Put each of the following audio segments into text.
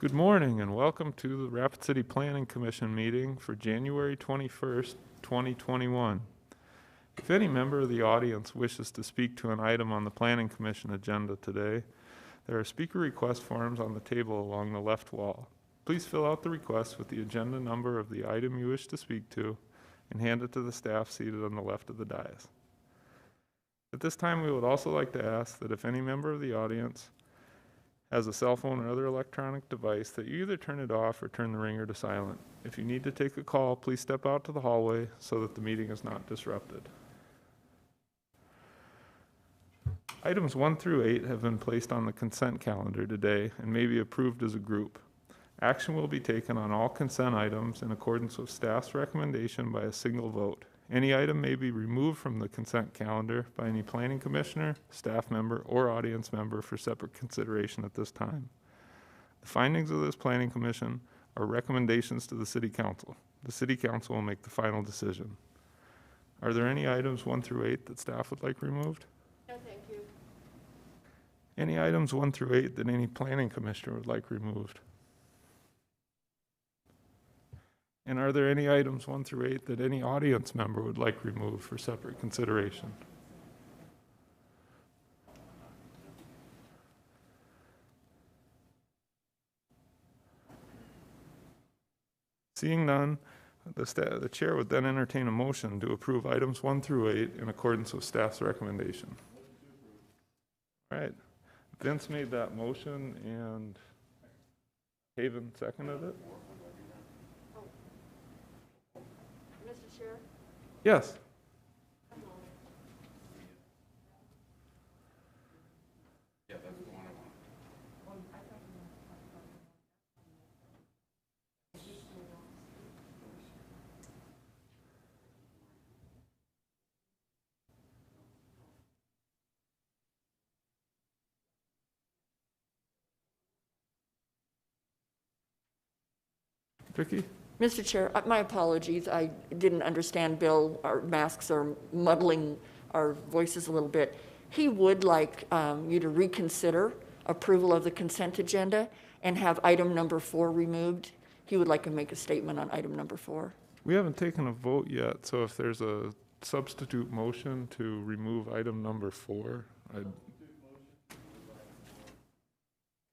Good morning and welcome to the Rapid City Planning Commission meeting for January 21st, 2021. If any member of the audience wishes to speak to an item on the Planning Commission agenda today, there are speaker request forms on the table along the left wall. Please fill out the request with the agenda number of the item you wish to speak to and hand it to the staff seated on the left of the dais. At this time, we would also like to ask that if any member of the audience has a cell phone or other electronic device, that you either turn it off or turn the ringer to silent. If you need to take a call, please step out to the hallway so that the meeting is not disrupted. Items 1 through 8 have been placed on the consent calendar today and may be approved as a group. Action will be taken on all consent items in accordance with staff's recommendation by a single vote. Any item may be removed from the consent calendar by any planning commissioner, staff member, or audience member for separate consideration at this time. The findings of this planning commission are recommendations to the city council. The city council will make the final decision. Are there any items 1 through 8 that staff would like removed? No, thank you. Any items 1 through 8 that any planning commissioner would like removed? And are there any items 1 through 8 that any audience member would like removed for separate consideration? Seeing none, the chair would then entertain a motion to approve items 1 through 8 in accordance with staff's recommendation. All right. Vince made that motion and Haven seconded it. Mr. Chair? Yes. Vicki? Mr. Chair, my apologies. I didn't understand Bill. Our masks are muddling our voices a little bit. He would like you to reconsider approval of the consent agenda and have item number 4 removed. He would like to make a statement on item number 4. We haven't taken a vote yet, so if there's a substitute motion to remove item number 4,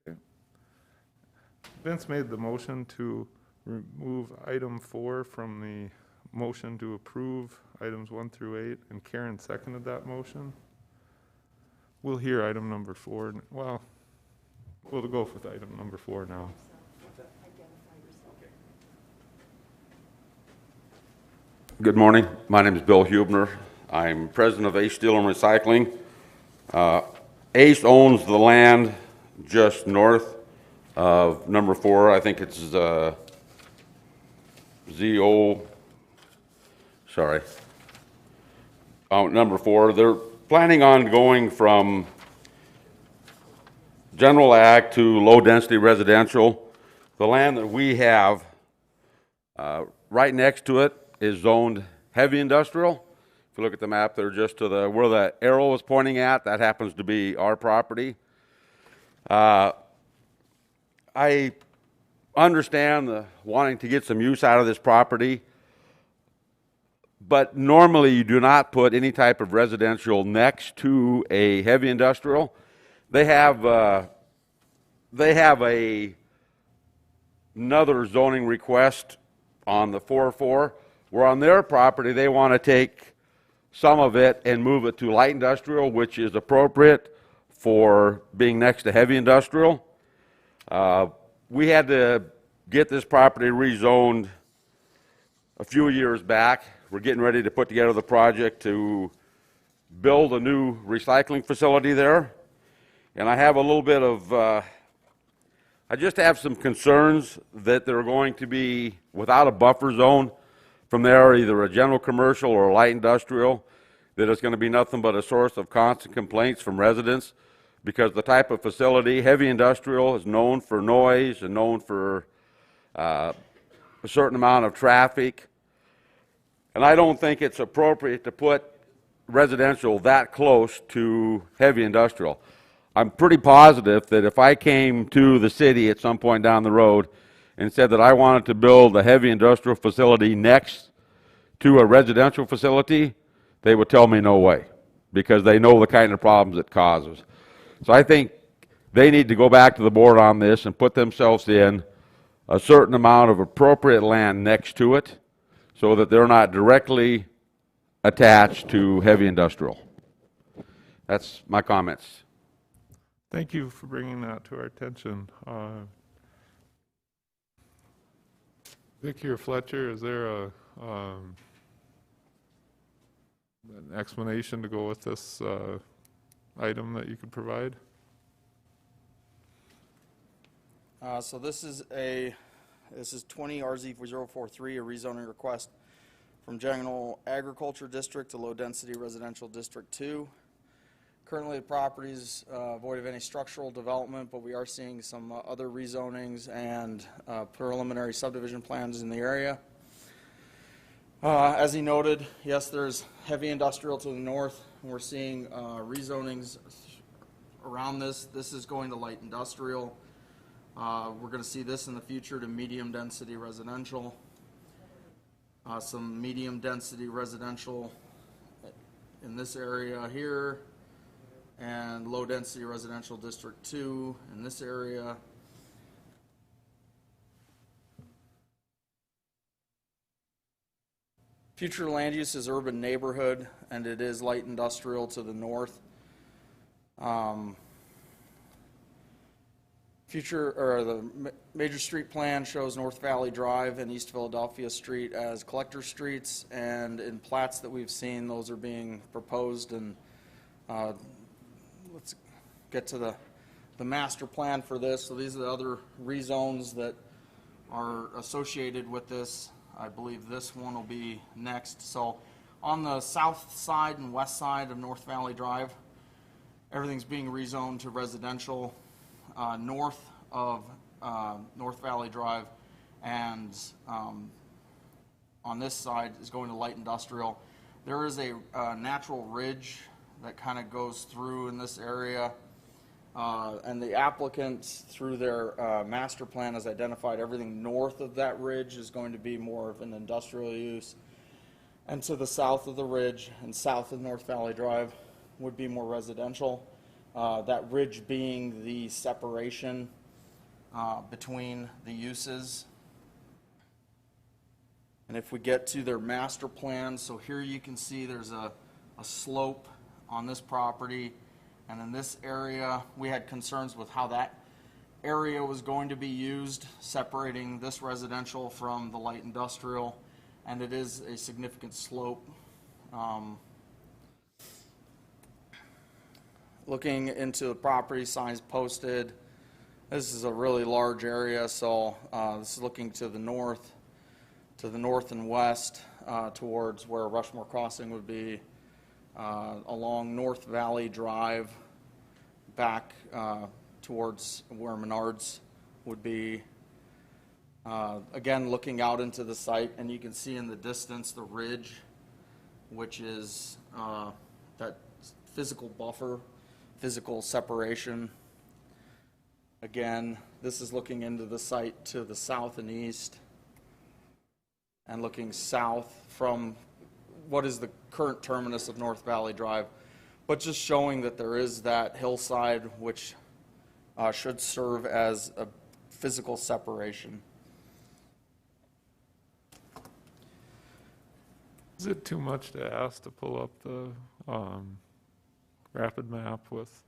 Okay. Vince made the motion to remove item 4 from the motion to approve items 1 through 8, and Karen seconded that motion. We'll hear item number 4. Well, we'll go with item number 4 now. Good morning. My name is Bill Hubner. I'm president of Ace Steel and Recycling. Ace owns the land just north of number 4. I think it's number 4. They're planning on going from general ag to low density residential. The land that we have right next to it is zoned heavy industrial. If you look at the map there, just to the where the arrow is pointing at, that happens to be our property. I understand the wanting to get some use out of this property, but normally you do not put any type of residential next to a heavy industrial. They have another zoning request on the 4-4, where on their property they want to take some of it and move it to light industrial, which is appropriate for being next to heavy industrial. We had to get this property rezoned a few years back. We're getting ready to put together the project to build a new recycling facility there. And I have a little bit of, I just have some concerns that they're going to be without a buffer zone from there, either a general commercial or a light industrial, that it's going to be nothing but a source of constant complaints from residents, because the type of facility, heavy industrial, is known for noise and known for a certain amount of traffic. And I don't think it's appropriate to put residential that close to heavy industrial. I'm pretty positive that if I came to the city at some point down the road and said that I wanted to build a heavy industrial facility next to a residential facility, they would tell me no way, because they know the kind of problems it causes. So I think they need to go back to the board on this and put themselves in a certain amount of appropriate land next to it so that they're not directly attached to heavy industrial. That's my comments. Thank you for bringing that to our attention. Vicky or Fletcher, is there an explanation to go with this item that you could provide? So this is 20 RZ043, a rezoning request from General Agriculture District to Low Density Residential District 2. Currently, the property is void of any structural development, but we are seeing some other rezonings and preliminary subdivision plans in the area. As he noted, yes, there's heavy industrial to the north, and we're seeing rezonings around this. This is going to light industrial. We're going to see this in the future to medium density residential. Some medium density residential in this area here, and low density residential district 2 in this area. Future land use is urban neighborhood, and it is light industrial to the north. The major street plan shows North Valley Drive and East Philadelphia Street as collector streets, and in plats that we've seen, those are being proposed. And let's get to the master plan for this. So these are the other rezones that are associated with this. I believe this one will be next. So on the south side and west side of North Valley Drive, everything's being rezoned to residential. North of North Valley Drive and on this side is going to light industrial. There is a natural ridge that kind of goes through in this area, and the applicant, through their master plan, has identified everything north of that ridge is going to be more of an industrial use, and to the south of the ridge and south of North Valley Drive would be more residential. That ridge being the separation between the uses. And if we get to their master plan, so here you can see there's a slope on this property, and in this area we had concerns with how that area was going to be used, separating this residential from the light industrial, and it is a significant slope. Looking into the property signs posted, this is a really large area, so this is looking to the north and west towards where Rushmore Crossing would be, along North Valley Drive, back towards where Menards would be. Again, looking out into the site, and you can see in the distance the ridge, which is that physical buffer, physical separation. Again, this is looking into the site to the south and east, and looking south from what is the current terminus of North Valley Drive, but just showing that there is that hillside which should serve as a physical separation. Is it too much to ask to pull up the rapid map with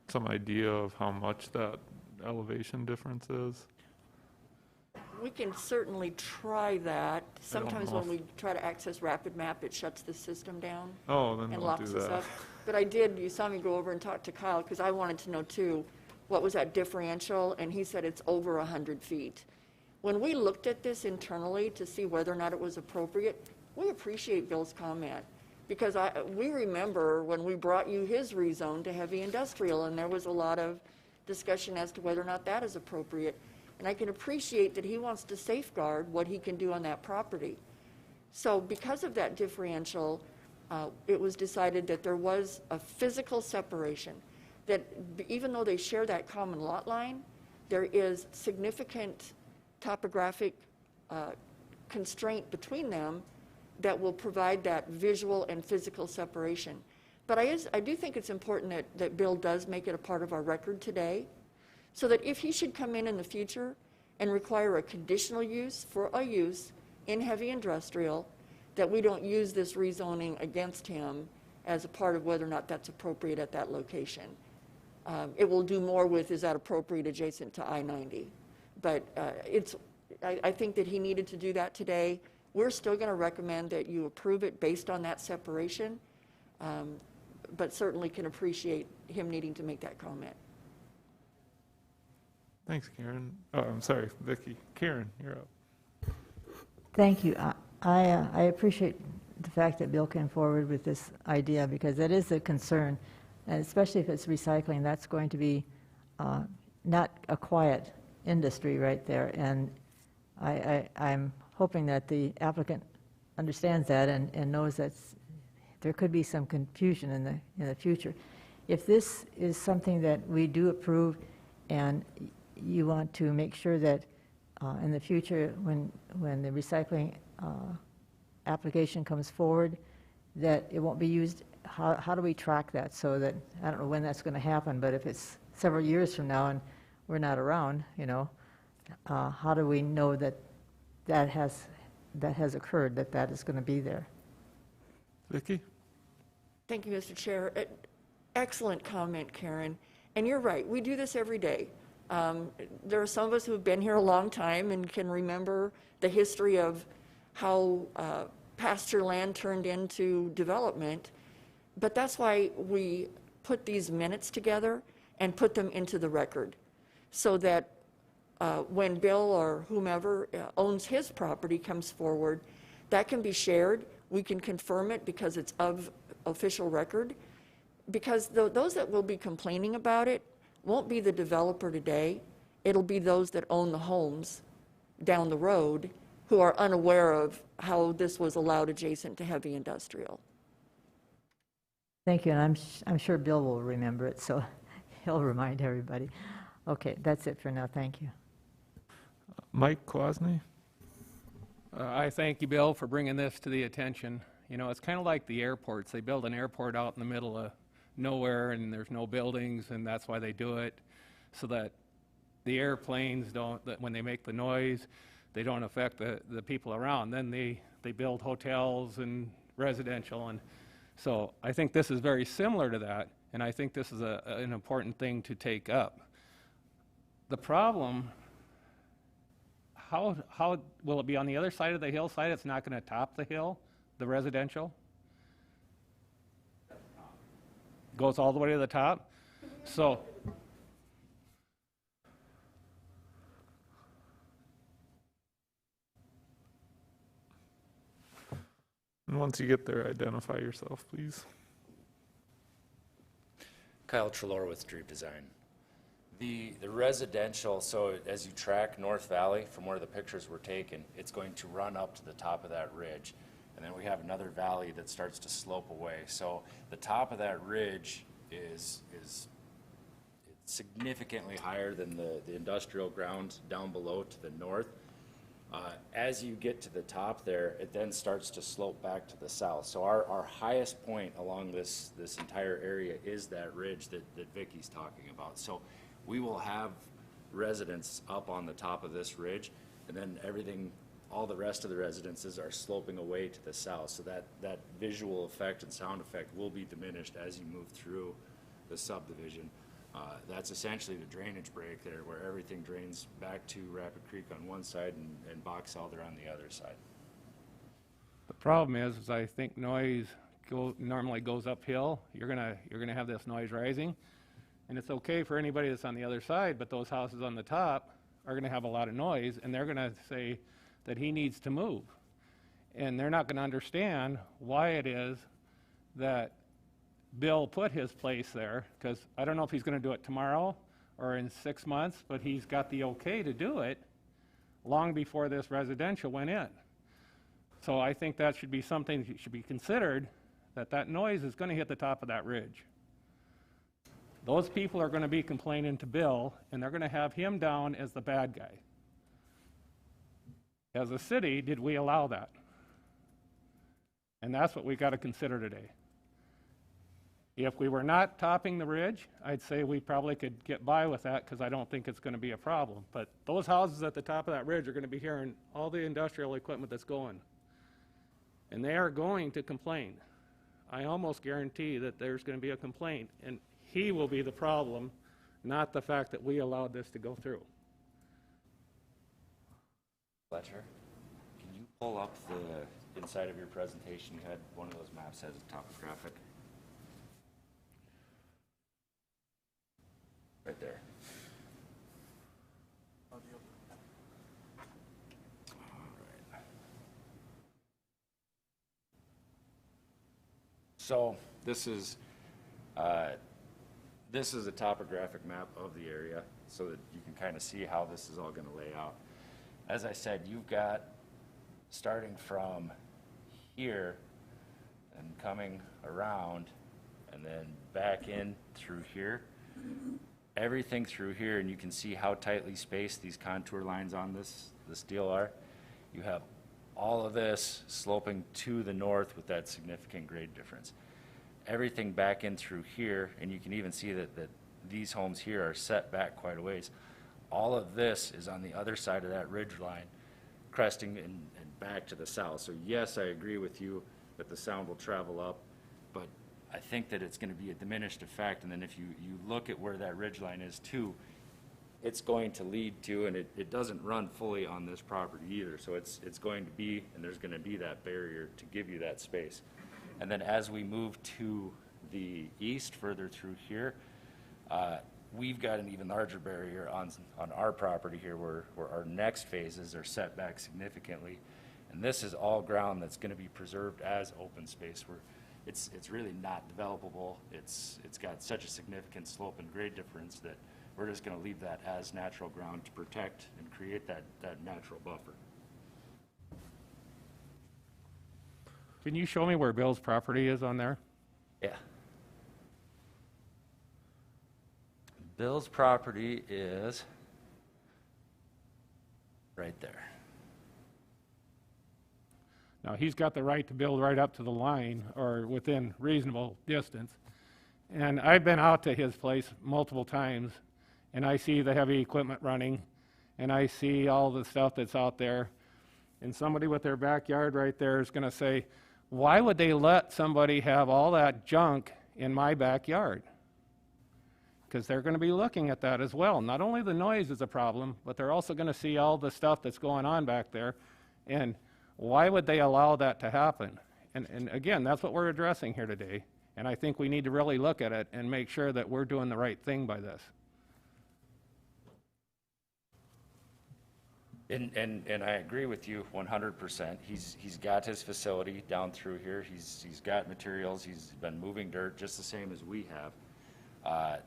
some idea of how much that elevation difference is? We can certainly try that. Sometimes know when we try to access rapid map, it shuts the system down Oh, then and don't locks do us that. up. But I did, you saw me go over and talk to Kyle, because I wanted to know too, what was that differential? And he said it's over 100 feet. When we looked at this internally to see whether or not it was appropriate, we appreciate Bill's comment, because we remember when we brought you his rezone to heavy industrial, and there was a lot of discussion as to whether or not that is appropriate. And I can appreciate that he wants to safeguard what he can do on that property. So because of that differential, it was decided that there was a physical separation. that even though they share that common lot line, there is significant topographic constraint between them that will provide that visual and physical separation. But I do think it's important that Bill does make it a part of our record today, so that if he should come in the future and require a conditional use for a use in heavy industrial, that we don't use this rezoning against him as a part of whether or not that's appropriate at that location. It will do more with, is that appropriate adjacent to I-90? But I think that he needed to do that today. We're still going to recommend that you approve it based on that separation, but certainly can appreciate him needing to make that comment. Thanks, Karen. Oh, I'm sorry, Vicki. Karen, you're up. Thank you. I appreciate the fact that Bill came forward with this idea, because that is a concern, and especially if it's recycling. That's going to be not a quiet industry right there, and I'm hoping that the applicant understands that and knows that there could be some confusion in the future. If this is something that we do approve, and you want to make sure that in the future, when the recycling application comes forward, that it won't be used, how do we track that so that, I don't know when that's going to happen, but if it's several years from now and we're not around, how do we know that has occurred, that is going to be there? Vicki? Thank you, Mr. Chair. Excellent comment, Karen. And you're right, we do this every day. There are some of us who have been here a long time and can remember the history of how pasture land turned into development, but that's why we put these minutes together and put them into the record, so that when Bill or whomever owns his property comes forward, that can be shared. We can confirm it because it's of official record, because those that will be complaining about it won't be the developer today. It'll be those that own the homes down the road who are unaware of how this was allowed adjacent to heavy industrial. Thank you, and I'm sure Bill will remember it, so he'll remind everybody. Okay, that's it for now. Thank you. Mike Kwasny? I thank you, Bill, for bringing this to the attention. It's kind of like the airports. They build an airport out in the middle of nowhere, and there's no buildings, and that's why they do it, so that the airplanes when they make the noise, they don't affect the people around. Then they build hotels and residential, and so I think this is very similar to that, and I think this is an important thing to take up. The problem, how will it be on the other side of the hillside? It's not going to top the hill, the residential? Goes all the way to the top? So, And once you get there, identify yourself, please. Kyle Trelaw with Dream Design. The residential, so as you track North Valley from where the pictures were taken, it's going to run up to the top of that ridge. And then we have another valley that starts to slope away. So the top of that ridge is significantly higher than the industrial ground down below to the north. As you get to the top there, it then starts to slope back to the south. So our highest point along this entire area is that ridge that Vicki's talking about. So we will have residents up on the top of this ridge, and then all the rest of the residences are sloping away to the south. So that visual effect and sound effect will be diminished as you move through the subdivision. That's essentially the drainage break there, where everything drains back to Rapid Creek on one side and Box Elder on the other side. the problem is I think noise normally goes uphill. You're gonna have this noise rising, and it's okay for anybody that's on the other side, but those houses on the top are gonna have a lot of noise, and they're gonna say that he needs to move. And they're not gonna understand why it is that Bill put his place there, because I don't know if he's gonna do it tomorrow or in 6 months, but he's got the okay to do it long before this residential went in. So I think that should be something that should be considered, that noise is gonna hit the top of that ridge. Those people are going to be complaining to Bill, and they're going to have him down as the bad guy. As a city, did we allow that? And that's what we got to consider today. If we were not topping the ridge, I'd say we probably could get by with that because I don't think it's going to be a problem. But those houses at the top of that ridge are going to be hearing all the industrial equipment that's going. And they are going to complain. I almost guarantee that there's going to be a complaint, and he will be the problem, not the fact that we allowed this to go through. Fletcher, can you pull up the inside of your presentation? You had one of those maps has a topographic. Right there. All right. So this is a topographic map of the area so that you can kind of see how this is all going to lay out. As I said, you've got starting from here and coming around and then back in through here. Everything through here, and you can see how tightly spaced these contour lines on this deal are. You have all of this sloping to the north with that significant grade difference. Everything back in through here, and you can even see that these homes here are set back quite a ways. All of this is on the other side of that ridge line, cresting and back to the south. So yes, I agree with you that the sound will travel up, but I think that it's going to be a diminished effect. And then if you look at where that ridge line is too, it's going to lead to, and it doesn't run fully on this property either. So it's going to be, and there's going to be that barrier to give you that space. And then as we move to the east, further through here, we've got an even larger barrier on our property here where our next phases are set back significantly. And this is all ground that's going to be preserved as open space where it's really not developable. It's got such a significant slope and grade difference that we're just going to leave that as natural ground to protect and create that natural buffer. Can you show me where Bill's property is on there? Yeah. Bill's property is right there. Now, he's got the right to build right up to the line or within reasonable distance. And I've been out to his place multiple times, and I see the heavy equipment running, and I see all the stuff that's out there. And somebody with their backyard right there is going to say, why would they let somebody have all that junk in my backyard? Because they're going to be looking at that as well. Not only the noise is a problem, but they're also going to see all the stuff that's going on back there. And why would they allow that to happen? And again, that's what we're addressing here today. And I think we need to really look at it and make sure that we're doing the right thing by this. And I agree with you 100%. He's got his facility down through here. He's got materials. He's been moving dirt just the same as we have.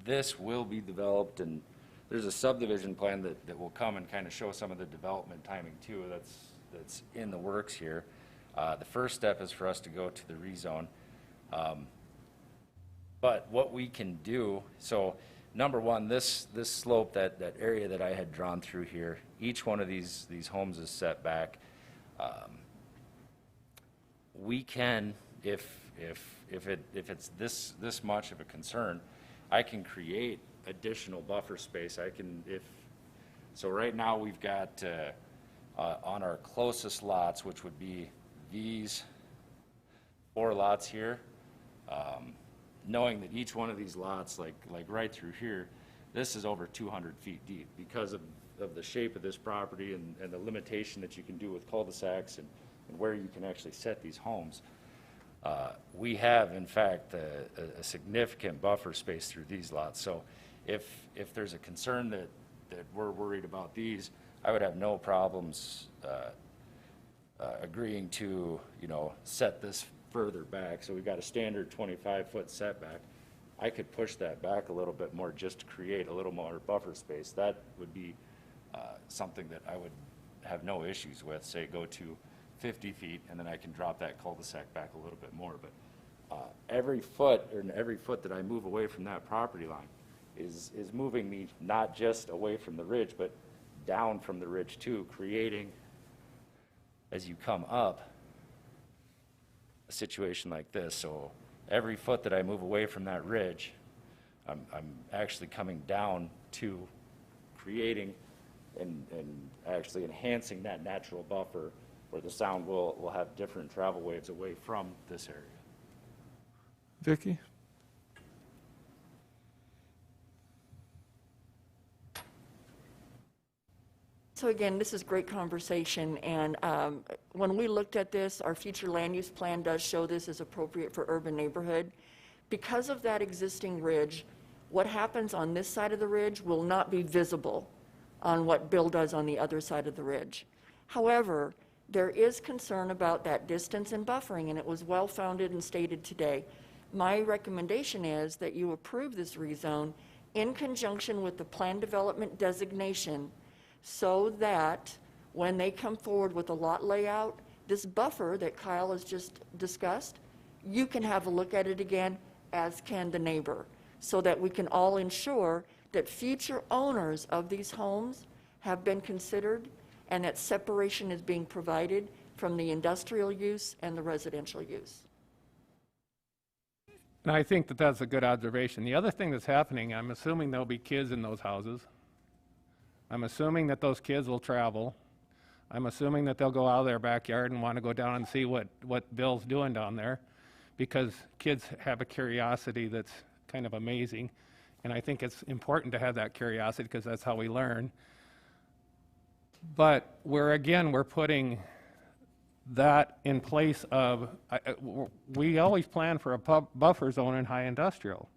This will be developed, and there's a subdivision plan that will come and kind of show some of the development timing too. That's in the works here. The first step is for us to go to the rezone. But what we can do, so number one, this slope, that area that I had drawn through here, each one of these homes is set back. We can, if it's this much of a concern, I can create additional buffer space. So right now we've got on our closest lots, which would be these 4 lots here, knowing that each one of these lots, like right through here, this is over 200 feet deep because of the shape of this property and the limitation that you can do with cul-de-sacs and where you can actually set these homes. We have, in fact, a significant buffer space through these lots. So if there's a concern that we're worried about these, I would have no problems agreeing to, set this further back. So we've got a standard 25-foot setback. I could push that back a little bit more just to create a little more buffer space. That would be something that I would have no issues with, say go to 50 feet, and then I can drop that cul-de-sac back a little bit more. But every foot that I move away from that property line is moving me not just away from the ridge, but down from the ridge too, creating, as you come up, a situation like this. So every foot that I move away from that ridge, I'm actually coming down to creating and actually enhancing that natural buffer where the sound will have different travel waves away from this area. Vicky? So again, this is great conversation, and when we looked at this, our future land use plan does show this as appropriate for urban neighborhood. Because of that existing ridge, what happens on this side of the ridge will not be visible on what Bill does on the other side of the ridge. However, there is concern about that distance and buffering, and it was well-founded and stated today. My recommendation is that you approve this rezone in conjunction with the plan development designation, so that when they come forward with a lot layout, this buffer that Kyle has just discussed, you can have a look at it again, as can the neighbor, so that we can all ensure that future owners of these homes have been considered and that separation is being provided from the industrial use and the residential use. And I think that that's a good observation. The other thing that's happening, I'm assuming there'll be kids in those houses. I'm assuming that those kids will travel. I'm assuming that they'll go out of their backyard and want to go down and see what Bill's doing down there, because kids have a curiosity that's kind of amazing. And I think it's important to have that curiosity because that's how we learn. But we're putting that in place of, we always plan for a buffer zone in high industrial.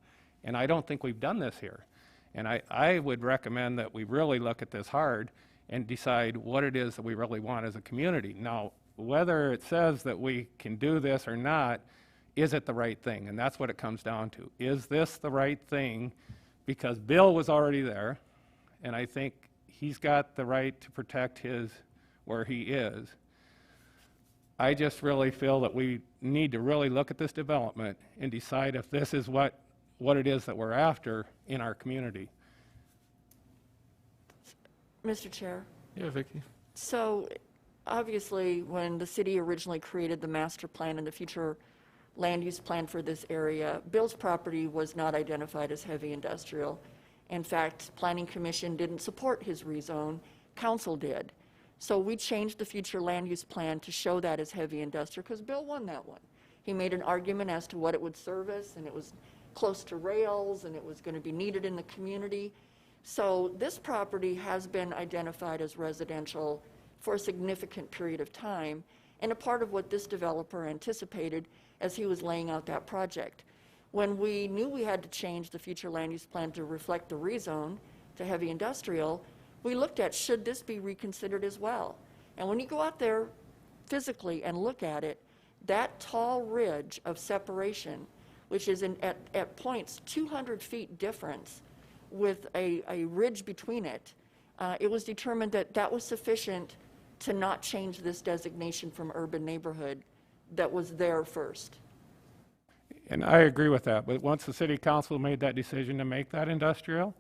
And I don't think we've done this here. And I would recommend that we really look at this hard and decide what it is that we really want as a community. Now, whether it says that we can do this or not, is it the right thing? And that's what it comes down to. Is this the right thing? Because Bill was already there, and I think he's got the right to protect his where he is. I just really feel that we need to really look at this development and decide if this is what it is that we're after in our community. Mr. Chair. Yeah, Vicky? So obviously, when the city originally created the master plan and the future land use plan for this area, Bill's property was not identified as heavy industrial. In fact, Planning Commission didn't support his rezone, council did. So we changed the future land use plan to show that as heavy industrial because Bill won that one. He made an argument as to what it would service, and it was close to rails, and it was going to be needed in the community. So this property has been identified as residential for a significant period of time, and a part of what this developer anticipated as he was laying out that project. When we knew we had to change the future land use plan to reflect the rezone to heavy industrial, we looked at, should this be reconsidered as well? And when you go out there physically and look at it, that tall ridge of separation, which is at points 200 feet difference with a ridge between it, it was determined that that was sufficient to not change this designation from urban neighborhood that was there first. And I agree with that, but once the city council made that decision to make that industrial,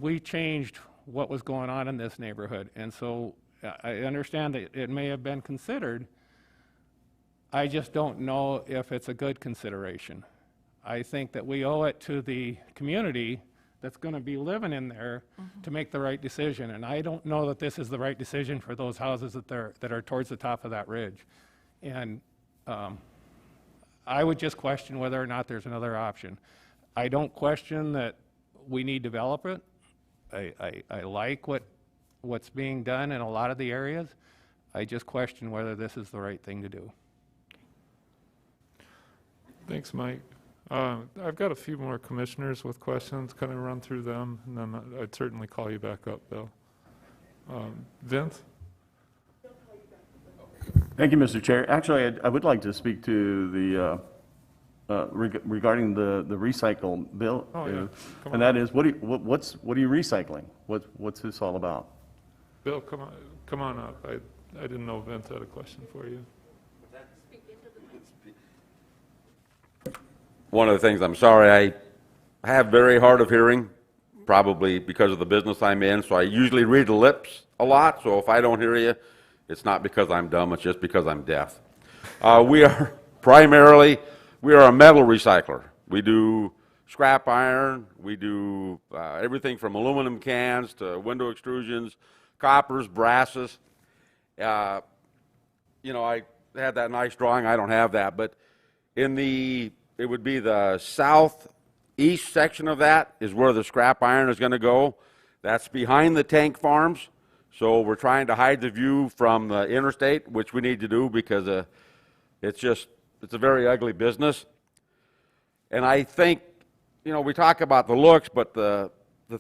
we changed what was going on in this neighborhood. And so I understand that it may have been considered. I just don't know if it's a good consideration. I think that we owe it to the community that's going to be living in there to make the right decision. And I don't know that this is the right decision for those houses that are towards the top of that ridge. And I would just question whether or not there's another option. I don't question that we need to develop it. I like what's being done in a lot of the areas. I just question whether this is the right thing to do. Thanks, Mike. I've got a few more commissioners with questions. Kind of run through them, and then I'd certainly call you back up, Bill. Vince? Thank you, Mr. Chair. Actually, I would like to speak to the regarding the recycle bill. Oh, yeah. Come on. And that is, what are you recycling? What's this all about? Bill, come on up. I didn't know Vince had a question for you. one of the things, I'm sorry, I have very hard of hearing, probably because of the business I'm in, so I usually read the lips a lot, so if I don't hear you, it's not because I'm dumb, it's just because I'm deaf. We are primarily, we are a metal recycler. We do scrap iron, we do everything from aluminum cans to window extrusions, coppers, brasses. You know, I had that nice drawing, I don't have that, but in the, it would be the southeast section of that is where the scrap iron is going to go. That's behind the tank farms, so we're trying to hide the view from the interstate, which we need to do because it's a very ugly business. And I think, you know, we talk about the looks, but the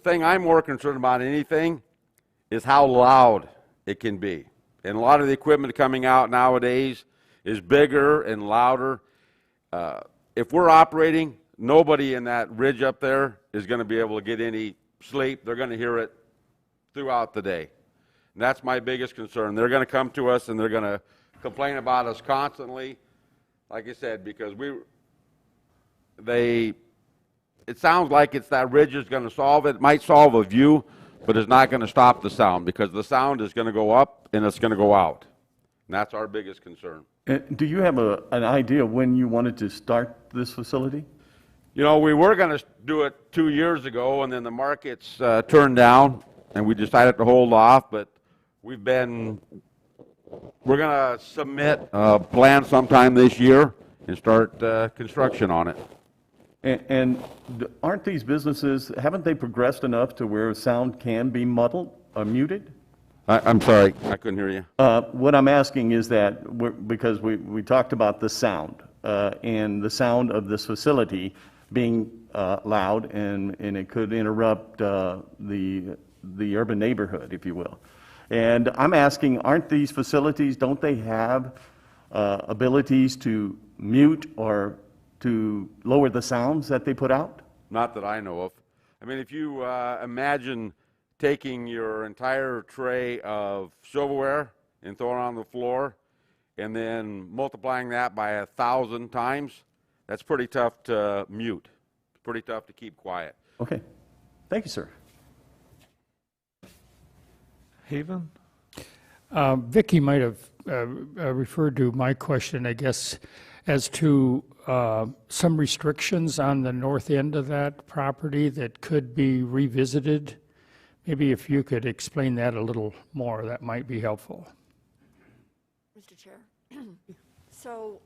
thing I'm more concerned about than anything is how loud it can be. And a lot of the equipment coming out nowadays is bigger and louder. If we're operating, nobody in that ridge up there is going to be able to get any sleep. They're going to hear it throughout the day. And that's my biggest concern. They're going to come to us and they're going to complain about us constantly, like I said, because it sounds like it's that ridge is going to solve it. It might solve a view, but it's not going to stop the sound because the sound is going to go up and it's going to go out. And that's our biggest concern. Do you have an idea when you wanted to start this facility? You know, we were going to do it 2 years ago, and then the markets turned down, and we decided to hold off, but we're going to submit a plan sometime this year and start construction on it. And aren't these businesses, haven't they progressed enough to where sound can be muddled or muted? I'm sorry, I couldn't hear you. What I'm asking is that, because we talked about the sound, and the sound of this facility being loud, and it could interrupt the urban neighborhood, if you will. And I'm asking, aren't these facilities, don't they have abilities to mute or to lower the sounds that they put out? Not that I know of. I mean, if you imagine taking your entire tray of silverware and throwing it on the floor and then multiplying that by 1,000 times, that's pretty tough to mute. Pretty tough to keep quiet. Okay. Thank you, sir. Haven? Vicki might have referred to my question, I guess, as to some restrictions on the north end of that property that could be revisited. Maybe if you could explain that a little more, that might be helpful. Mr. Chair. So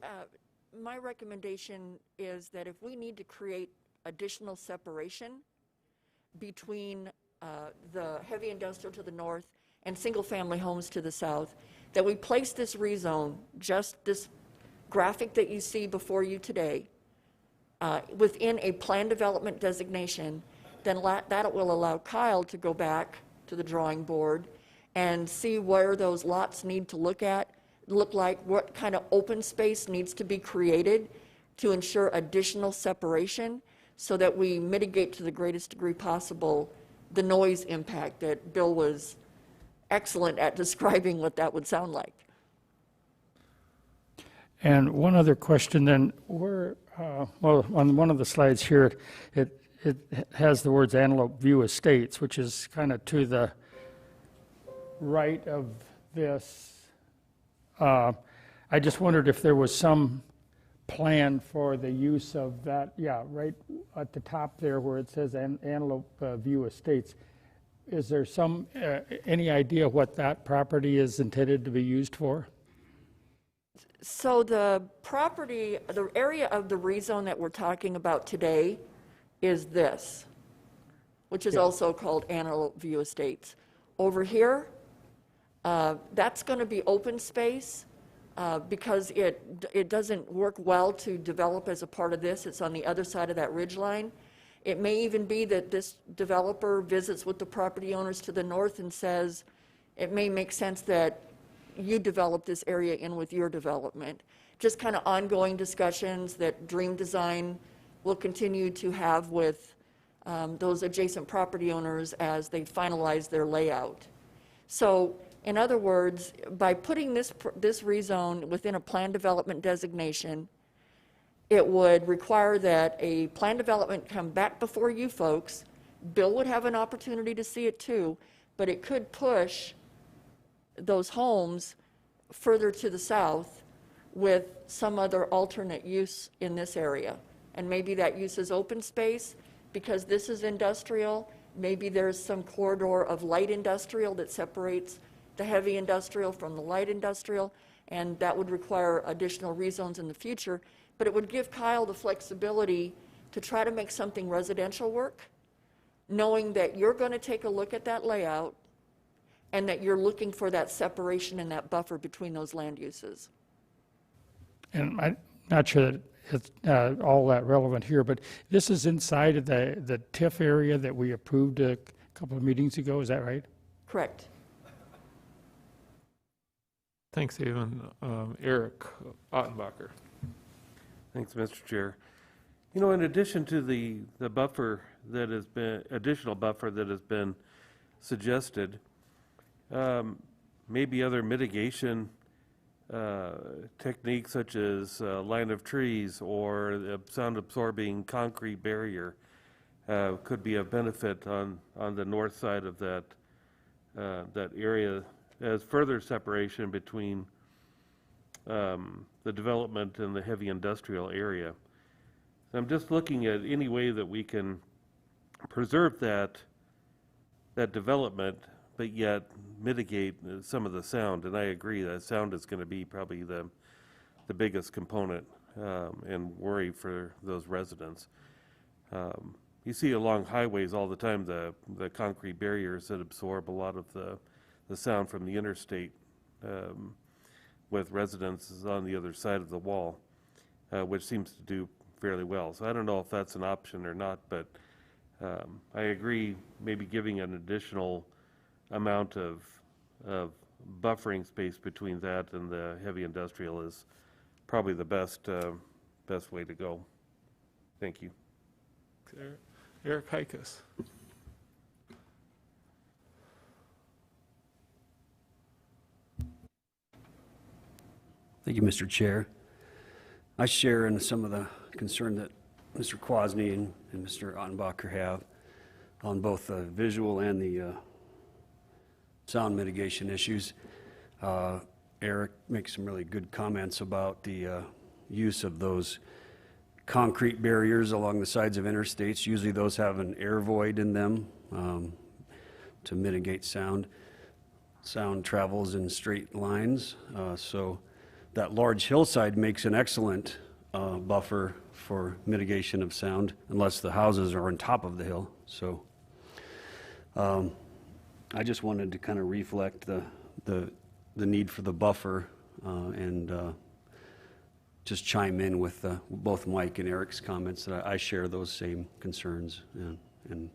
my recommendation is that if we need to create additional separation between the heavy industrial to the north and single-family homes to the south, that we place this rezone, just this graphic that you see before you today, within a plan development designation, then that will allow Kyle to go back to the drawing board and see where those lots need to look like, what kind of open space needs to be created to ensure additional separation so that we mitigate to the greatest degree possible the noise impact that Bill was excellent at describing what that would sound like. And one other question then, where, well, on one of the slides here, it has the words Antelope View Estates, which is kind of to the right of this. I just wondered if there was some plan for the use of that, yeah, right at the top there where it says Antelope View Estates. Is there some, any idea what that property is intended to be used for? So the property, the area of the rezone that we're talking about today is this, which is also called Antelope View Estates. Over here, that's going to be open space because it doesn't work well to develop as a part of this. It's on the other side of that ridge line. It may even be that this developer visits with the property owners to the north and says, it may make sense that you develop this area in with your development. Just kind of ongoing discussions that Dream Design will continue to have with those adjacent property owners as they finalize their layout. So in other words, by putting this rezone within a plan development designation it would require that a plan development come back before you folks. Bill would have an opportunity to see it too, but it could push those homes further to the south with some other alternate use in this area. And maybe that use is open space because this is industrial. Maybe there's some corridor of light industrial that separates the heavy industrial from the light industrial, and that would require additional rezones in the future. But it would give Kyle the flexibility to try to make something residential work, knowing that you're going to take a look at that layout and that you're looking for that separation and that buffer between those land uses. And I'm not sure that it's all that relevant here, but this is inside of the TIF area that we approved a couple of meetings ago, is that right? Correct. Thanks, Evan. Eric Ottenbacher. Thanks, Mr. Chair. You know, in addition to the buffer that has been, additional buffer that has been suggested, maybe other mitigation techniques such as line of trees or a sound-absorbing concrete barrier could be of benefit on the north side of that area as further separation between the development and the heavy industrial area. I'm just looking at any way that we can preserve that development, but yet mitigate some of the sound. And I agree that sound is going to be probably the biggest component and worry for those residents. You see along highways all the time the concrete barriers that absorb a lot of the sound from the interstate with residences on the other side of the wall, which seems to do fairly well. So I don't know if that's an option or not, but I agree maybe giving an additional amount of buffering space between that and the heavy industrial is probably the best way to go. Thank you. Eric Heikus. Thank you, Mr. Chair. I share in some of the concern that Mr. Kwasny and Mr. Ottenbacher have on both the visual and the sound mitigation issues. Eric makes some really good comments about the use of those concrete barriers along the sides of interstates. Usually those have an air void in them to mitigate sound. Sound travels in straight lines, so that large hillside makes an excellent buffer for mitigation of sound, unless the houses are on top of the hill. So I just wanted to kind of reflect the need for the buffer and just chime in with both Mike and Eric's comments that I share those same concerns, and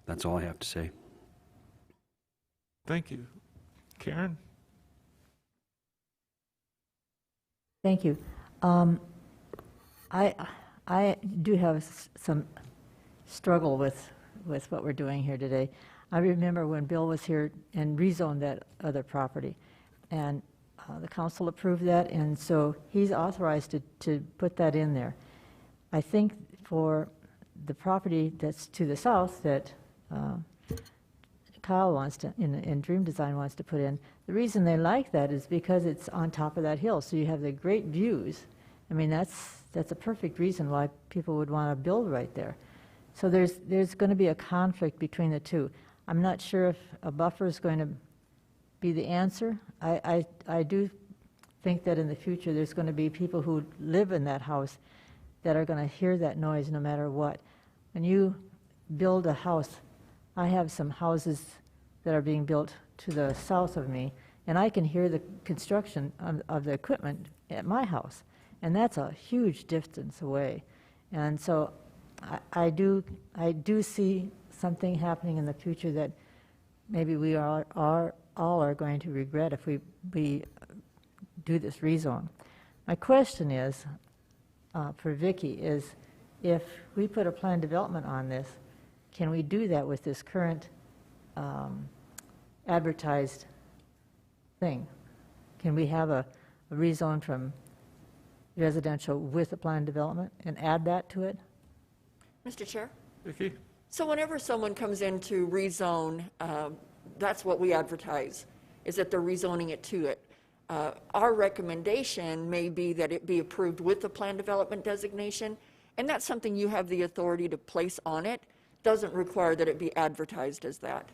that's all I have to say. Thank you. Karen? Thank you. I do have some struggle with what we're doing here today. I remember when Bill was here and rezoned that other property, and the council approved that, and so he's authorized to put that in there. I think for the property that's to the south that Kyle wants to, in Dream Design wants to put in, the reason they like that is because it's on top of that hill, so you have the great views. I mean, that's a perfect reason why people would want to build right there. So there's going to be a conflict between the two. I'm not sure if a buffer is going to be the answer. I do think that in the future there's going to be people who live in that house that are going to hear that noise no matter what. When you build a house, I have some houses that are being built to the south of me, and I can hear the construction of the equipment at my house, and that's a huge distance away. And so I do see something happening in the future that maybe we all are going to regret if we do this rezone. My question is, for Vicki, is if we put a planned development on this, can we do that with this current advertised thing? Can we have a rezone from residential with a planned development and add that to it? Mr. Chair? Vicki? So whenever someone comes in to rezone, that's what we advertise, is that they're rezoning it to it. Our recommendation may be that it be approved with the plan development designation, and that's something you have the authority to place on it. Doesn't require that it be advertised as that.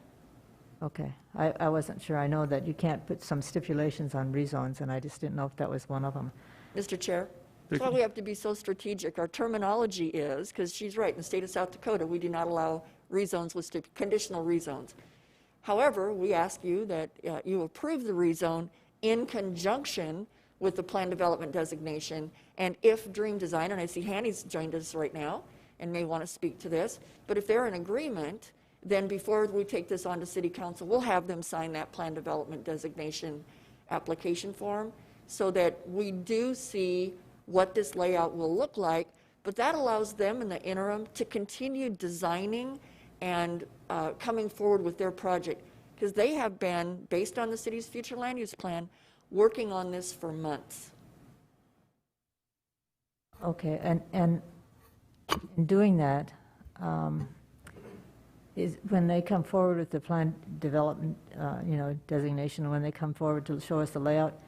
Okay, I wasn't sure. I know that you can't put some stipulations on rezones, and I just didn't know if that was one of them. Mr. Chair? That's why we have to be so strategic. Our terminology is, because she's right, in the state of South Dakota, we do not allow rezones with conditional rezones. However, we ask you that you approve the rezone in conjunction with the plan development designation, and if Dream Design, and I see Hanny's joined us right now and may want to speak to this, but if they're in agreement, then before we take this on to City Council, we'll have them sign that plan development designation application form so that we do see what this layout will look like, but that allows them in the interim to continue designing and coming forward with their project, because they have been, based on the city's future land use plan, working on this for months. Okay, and in doing that, is when they come forward with the plan development, designation, when they come forward to show us the layout,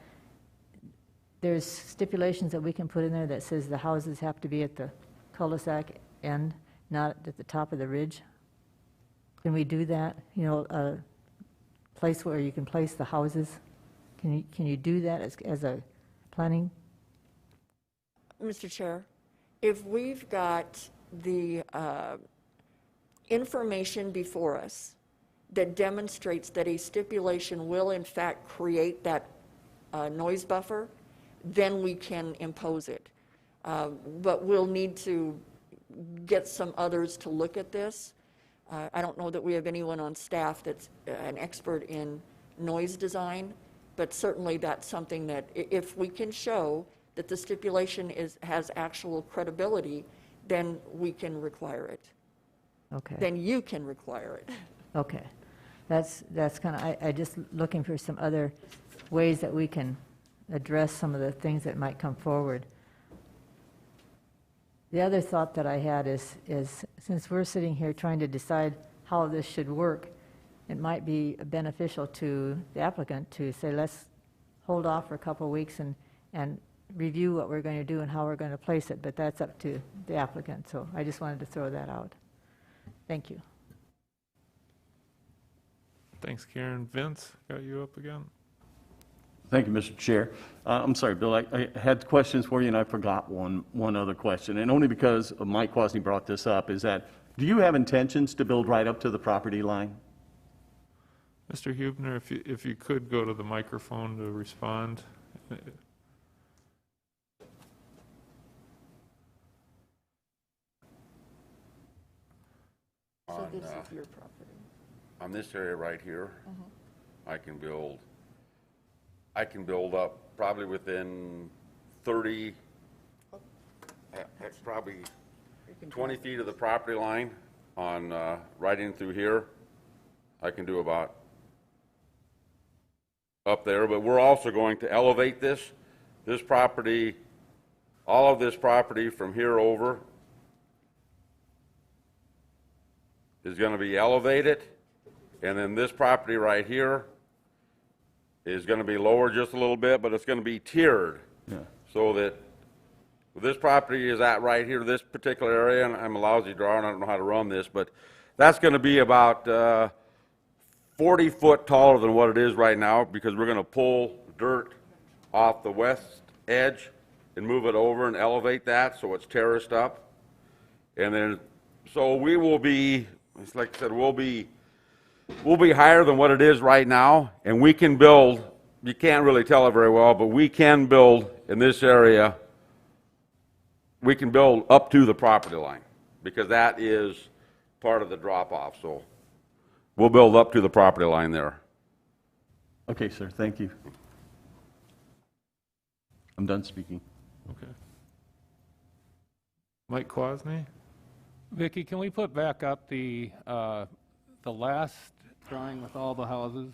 there's stipulations that we can put in there that says the houses have to be at the cul-de-sac end, not at the top of the ridge. Can we do that? A place where you can place the houses. Can you do that as a planning? Mr. Chair, if we've got the information before us that demonstrates that a stipulation will in fact create that noise buffer, then we can impose it. But we'll need to get some others to look at this. I don't know that we have anyone on staff that's an expert in noise design, but certainly that's something that if we can show that the stipulation has actual credibility, then we can require it. Okay. Then you can require it. Okay. That's kind of, I just looking for some other ways that we can address some of the things that might come forward. The other thought that I had is since we're sitting here trying to decide how this should work, it might be beneficial to the applicant to say, let's hold off for a couple of weeks and review what we're going to do and how we're going to place it, but that's up to the applicant. So I just wanted to throw that out. Thank you. Thanks, Karen. Vince, got you up again? Thank you, Mr. Chair. I'm sorry, Bill, I had questions for you, and I forgot one other question, and only because Mike Kwasny brought this up, is that, do you have intentions to build right up to the property line? Mr. Hubner, if you could go to the microphone to respond. So this is your property. On this area right here, I can build up probably within 30, probably 20 feet of the property line on, right in through here. I can do about up there, but we're also going to elevate this property, all of this property from here over is going to be elevated, and then this property right here is going to be lower just a little bit, but it's going to be tiered. Yeah. So that this property is at right here, this particular area, and I'm a lousy drawer and I don't know how to run this, but that's going to be about 40 foot taller than what it is right now, because we're going to pull dirt off the west edge and move it over and elevate that so it's terraced up. And then, so we will be, it's like I said, we'll be higher than what it is right now, and we can build, you can't really tell it very well, but we can build in this area, we can build up to the property line, because that is part of the drop-off, so we'll build up to the property line there. Okay, sir, thank you. I'm done speaking. Okay. Mike Kwasny? Vicki, can we put back up the last drawing with all the houses?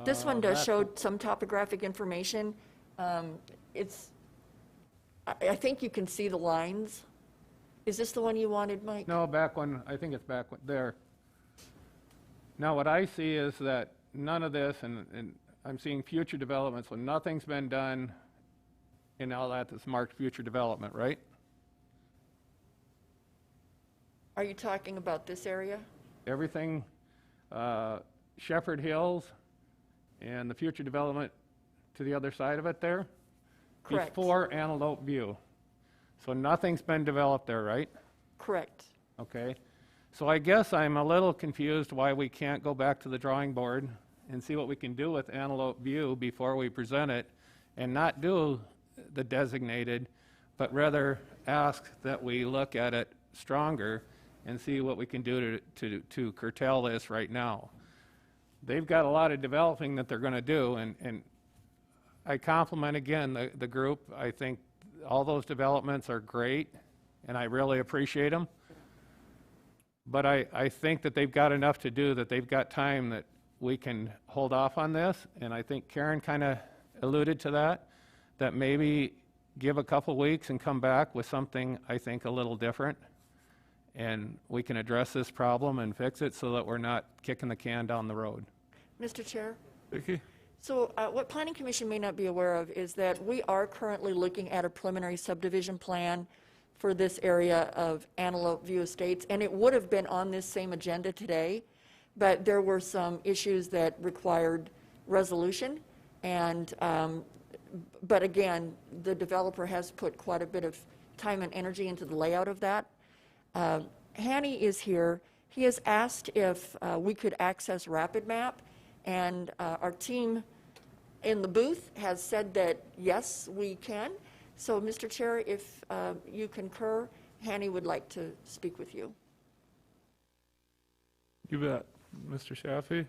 This one does Back- show some topographic information. It's, I think you can see the lines. Is this the one you wanted, Mike? No, back one, I think it's back one, there. Now, what I see is that none of this, and I'm seeing future development, so nothing's been done in all that that's marked future development, right? Are you talking about this area? Everything, Shepherd Hills and the future development to the other side of it there? Correct. Before Antelope View. So nothing's been developed there, right? Correct. Okay. So I guess I'm a little confused why we can't go back to the drawing board and see what we can do with Antelope View before we present it, and not do the designated, but rather ask that we look at it stronger and see what we can do to curtail this right now. They've got a lot of developing that they're going to do, and I compliment again the group. I think all those developments are great, and I really appreciate them. But I think that they've got enough to do, that they've got time that we can hold off on this, and I think Karen kind of alluded to that maybe give a couple weeks and come back with something, I think, a little different, and we can address this problem and fix it so that we're not kicking the can down the road. Mr. Chair? Vicki? So what Planning Commission may not be aware of is that we are currently looking at a preliminary subdivision plan for this area of Antelope View Estates, and it would have been on this same agenda today, but there were some issues that required resolution, and but again, the developer has put quite a bit of time and energy into the layout of that. Hanny is here. He has asked if we could access RapidMap, and our team in the booth has said that yes, we can. So, Mr. Chair, if you concur, Hanny would like to speak with you. You bet. Mr. Shafi,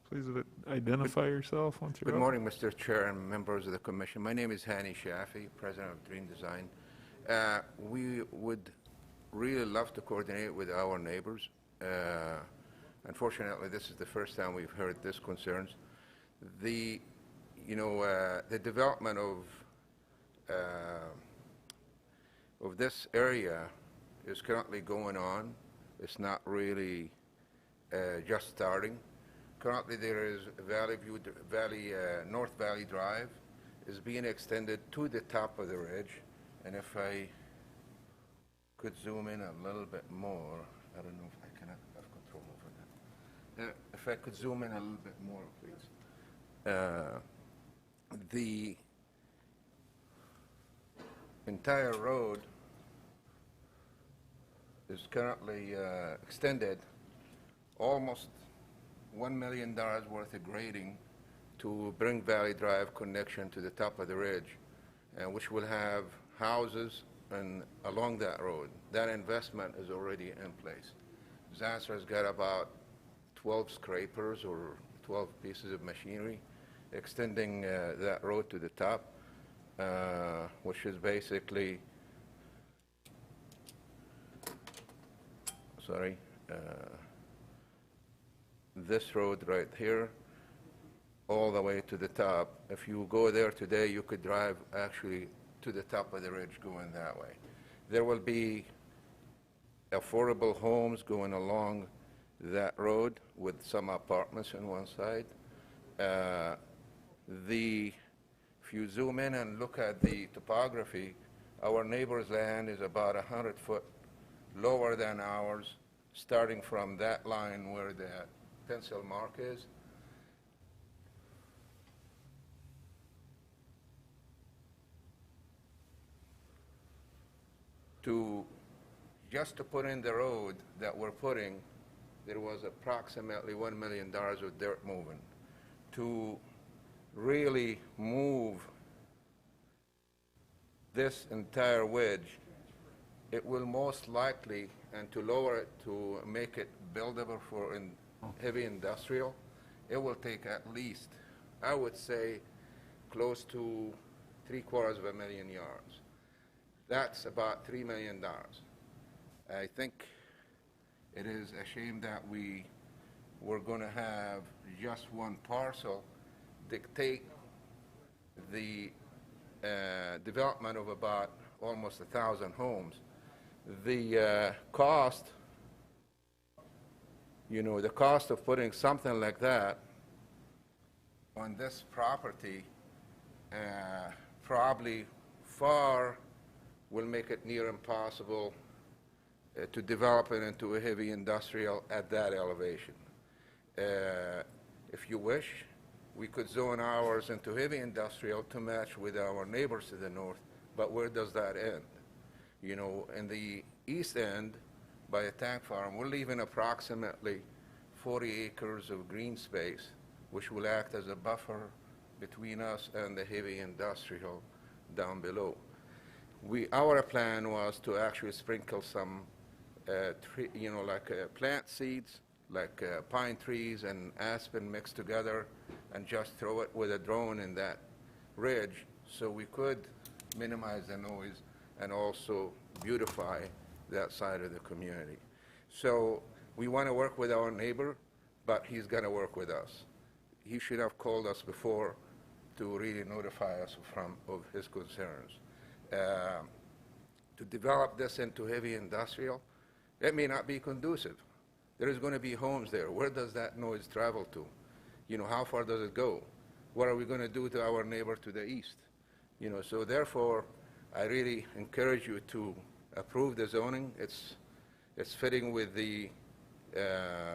please identify yourself once you're Good up. morning, Mr. Chair and members of the Commission. My name is Hani Shafi, President of Dream Design. We would really love to coordinate with our neighbors. Unfortunately, this is the first time we've heard this concerns. The development of this area is currently going on. It's not really just starting. Currently, there is North Valley Drive is being extended to the top of the ridge, and if I could zoom in a little bit more, I don't know if I can have control over that. If I could zoom in a little bit more, please. The entire road is currently extended almost $1 million worth of grading to bring Valley Drive connection to the top of the ridge, which will have houses and along that road. That investment is already in place. Zasser has got about 12 scrapers or 12 pieces of machinery extending that road to the top, which is basically, this road right here, all the way to the top. If you go there today, you could drive actually to the top of the ridge going that way. There will be affordable homes going along that road with some apartments on one side. If you zoom in and look at the topography, our neighbor's land is about 100 foot lower than ours, starting from that line where the pencil mark is. Just to put in the road that we're putting, there was approximately $1 million of dirt moving. To really move this entire wedge, it will most likely, and to lower it to make it buildable for heavy industrial, it will take at least, I would say, close to 750,000 yards. That's about $3 million. I think it is a shame that we we're going to have just one parcel dictate the development of about almost 1,000 homes. The cost, the cost of putting something like that on this property probably far will make it near impossible to develop it into a heavy industrial at that elevation. If you wish, we could zone ours into heavy industrial to match with our neighbors to the north, but where does that end? In the east end, by a tank farm, we're leaving approximately 40 acres of green space, which will act as a buffer between us and the heavy industrial down below. Our plan was to actually sprinkle some, plant seeds, like pine trees and aspen mixed together, and just throw it with a drone in that ridge so we could minimize the noise and also beautify that side of the community. So we want to work with our neighbor, but he's going to work with us. He should have called us before to really notify us of his concerns. To develop this into heavy industrial, it may not be conducive. There is going to be homes there. Where does that noise travel to? How far does it go? What are we going to do to our neighbor to the east? So therefore, I really encourage you to approve the zoning. It's fitting with the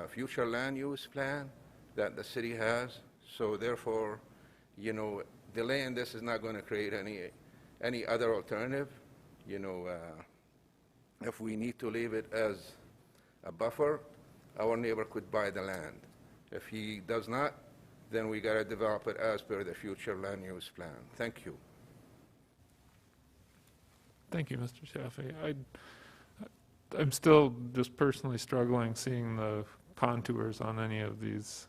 future land use plan that the city has. So therefore, delaying this is not going to create any other alternative. If we need to leave it as a buffer, our neighbor could buy the land. If he does not, then we got to develop it as per the future land use plan. Thank you. Thank you, Mr. Shafi. I'm still just personally struggling seeing the contours on any of these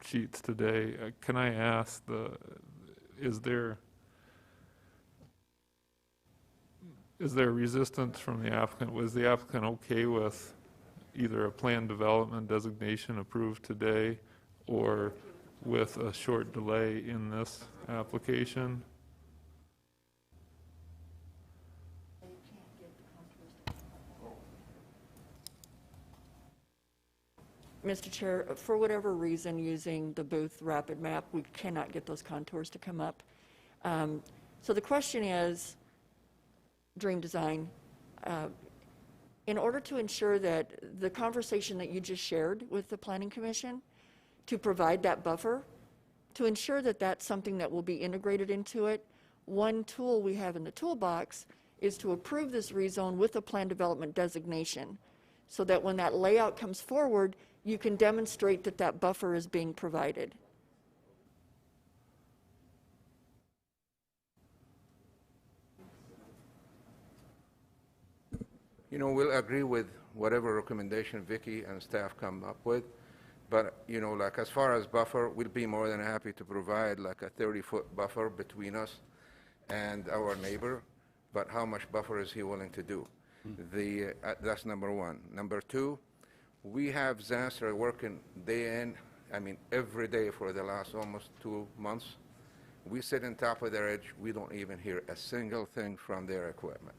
sheets today. Can I ask, is there resistance from the applicant? Was the applicant okay with either a planned development designation approved today or with a short delay in this application? Mr. Chair, for whatever reason, using the Booth Rapid Map, we cannot get those contours to come up. So the question is, Dream Design, in order to ensure that the conversation that you just shared with the Planning Commission, to provide that buffer, to ensure that that's something that will be integrated into it, one tool we have in the toolbox is to approve this rezone with a plan development designation, so that when that layout comes forward, you can demonstrate that that buffer is being provided. We'll agree with whatever recommendation Vicky and staff come up with, but, as far as buffer, we'll be more than happy to provide like a 30-foot buffer between us and our neighbor, but how much buffer is he willing to do? That's number one. Number two, we have Zanstra working day in, every day for the last almost 2 months. We sit on top of their edge. We don't even hear a single thing from their equipment.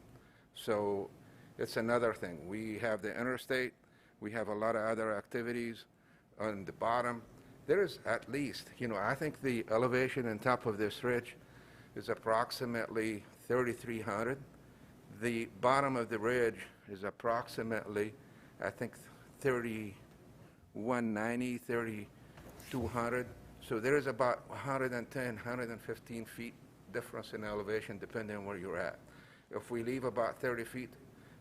So it's another thing. We have the interstate. We have a lot of other activities on the bottom. There is at least, I think the elevation on top of this ridge is approximately 3,300. The bottom of the ridge is approximately, I think, 3,190, 3,200. So there is about 110, 115 feet difference in elevation depending on where you're at. If we leave about 30 feet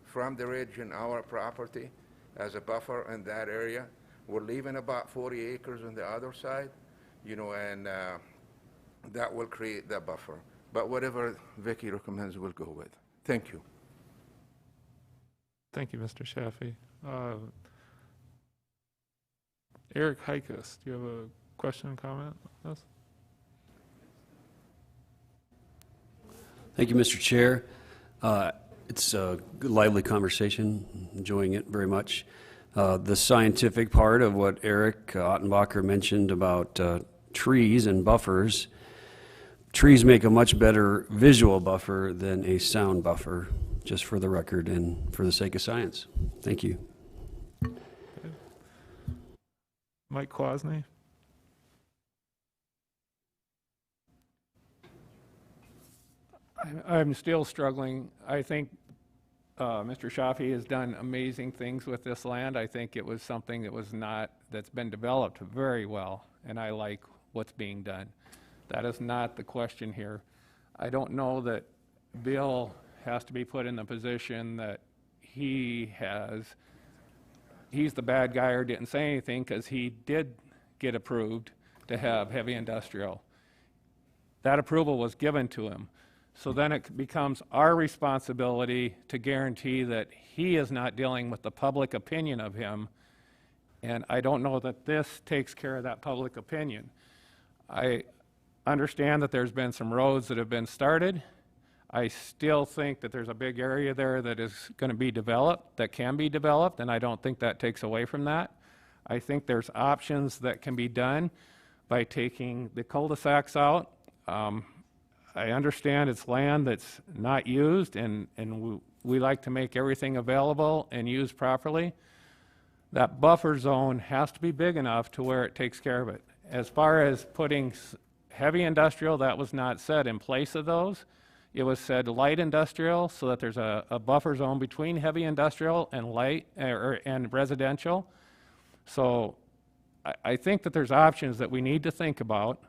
from the ridge in our property as a buffer in that area, we're leaving about 40 acres on the other side, and that will create that buffer. But whatever Vicky recommends, we'll go with. Thank you. Thank you, Mr. Shafi. Eric Heikus, do you have a question, comment on this? Thank you, Mr. Chair. It's a good, lively conversation, enjoying it very much. The scientific part of what Eric Ottenbacher mentioned about trees and buffers, trees make a much better visual buffer than a sound buffer, just for the record and for the sake of science. Thank you. Mike Kwasny? I'm still struggling. I think Mr. Shafi has done amazing things with this land. I think it was something that's been developed very well, and I like what's being done. That is not the question here. I don't know that Bill has to be put in the position that he's the bad guy or didn't say anything, because he did get approved to have heavy industrial. That approval was given to him. So then it becomes our responsibility to guarantee that he is not dealing with the public opinion of him. And I don't know that this takes care of that public opinion. I understand that there's been some roads that have been started. I still think that there's a big area there that is going to be developed, that can be developed, and I don't think that takes away from that. I think there's options that can be done by taking the cul-de-sacs out. I understand it's land that's not used, and we like to make everything available and used properly. That buffer zone has to be big enough to where it takes care of it. As far as putting heavy industrial, that was not said in place of those. It was said light industrial, so that there's a buffer zone between heavy industrial and light and residential. So I think that there's options that we need to think about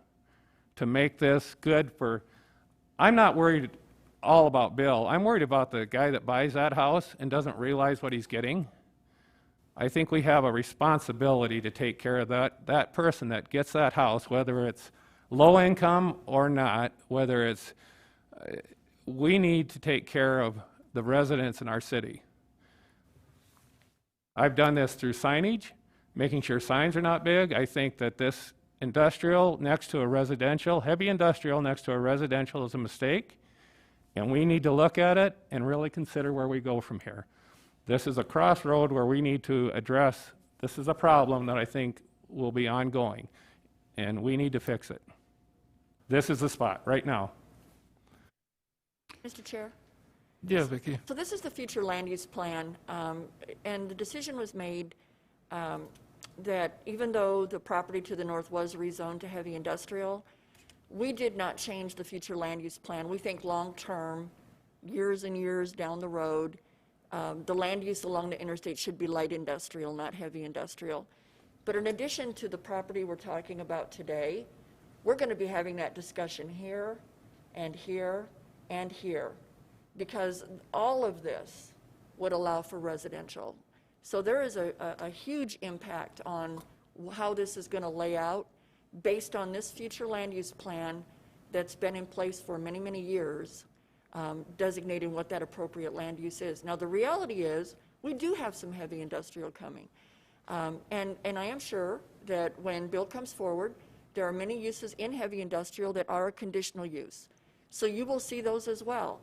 to make this good for. I'm not worried all about Bill. I'm worried about the guy that buys that house and doesn't realize what he's getting. I think we have a responsibility to take care of that person that gets that house, whether it's low income or not, whether it's, we need to take care of the residents in our city. I've done this through signage, making sure signs are not big. I think that this industrial next to a residential, heavy industrial next to a residential is a mistake, and we need to look at it and really consider where we go from here. This is a crossroad where we need to address, this is a problem that I think will be ongoing, and we need to fix it. This is the spot right now. Mr. Chair? Yeah, Vicki. So this is the future land use plan, and the decision was made that even though the property to the north was rezoned to heavy industrial, we did not change the future land use plan. We think long-term, years and years down the road, the land use along the interstate should be light industrial, not heavy industrial. But in addition to the property we're talking about today, we're going to be having that discussion here and here and here, because all of this would allow for residential. So there is a huge impact on how this is going to lay out based on this future land use plan that's been in place for many, many years, designating what that appropriate land use is. Now, the reality is we do have some heavy industrial coming. And I am sure that when Bill comes forward, there are many uses in heavy industrial that are a conditional use. So you will see those as well.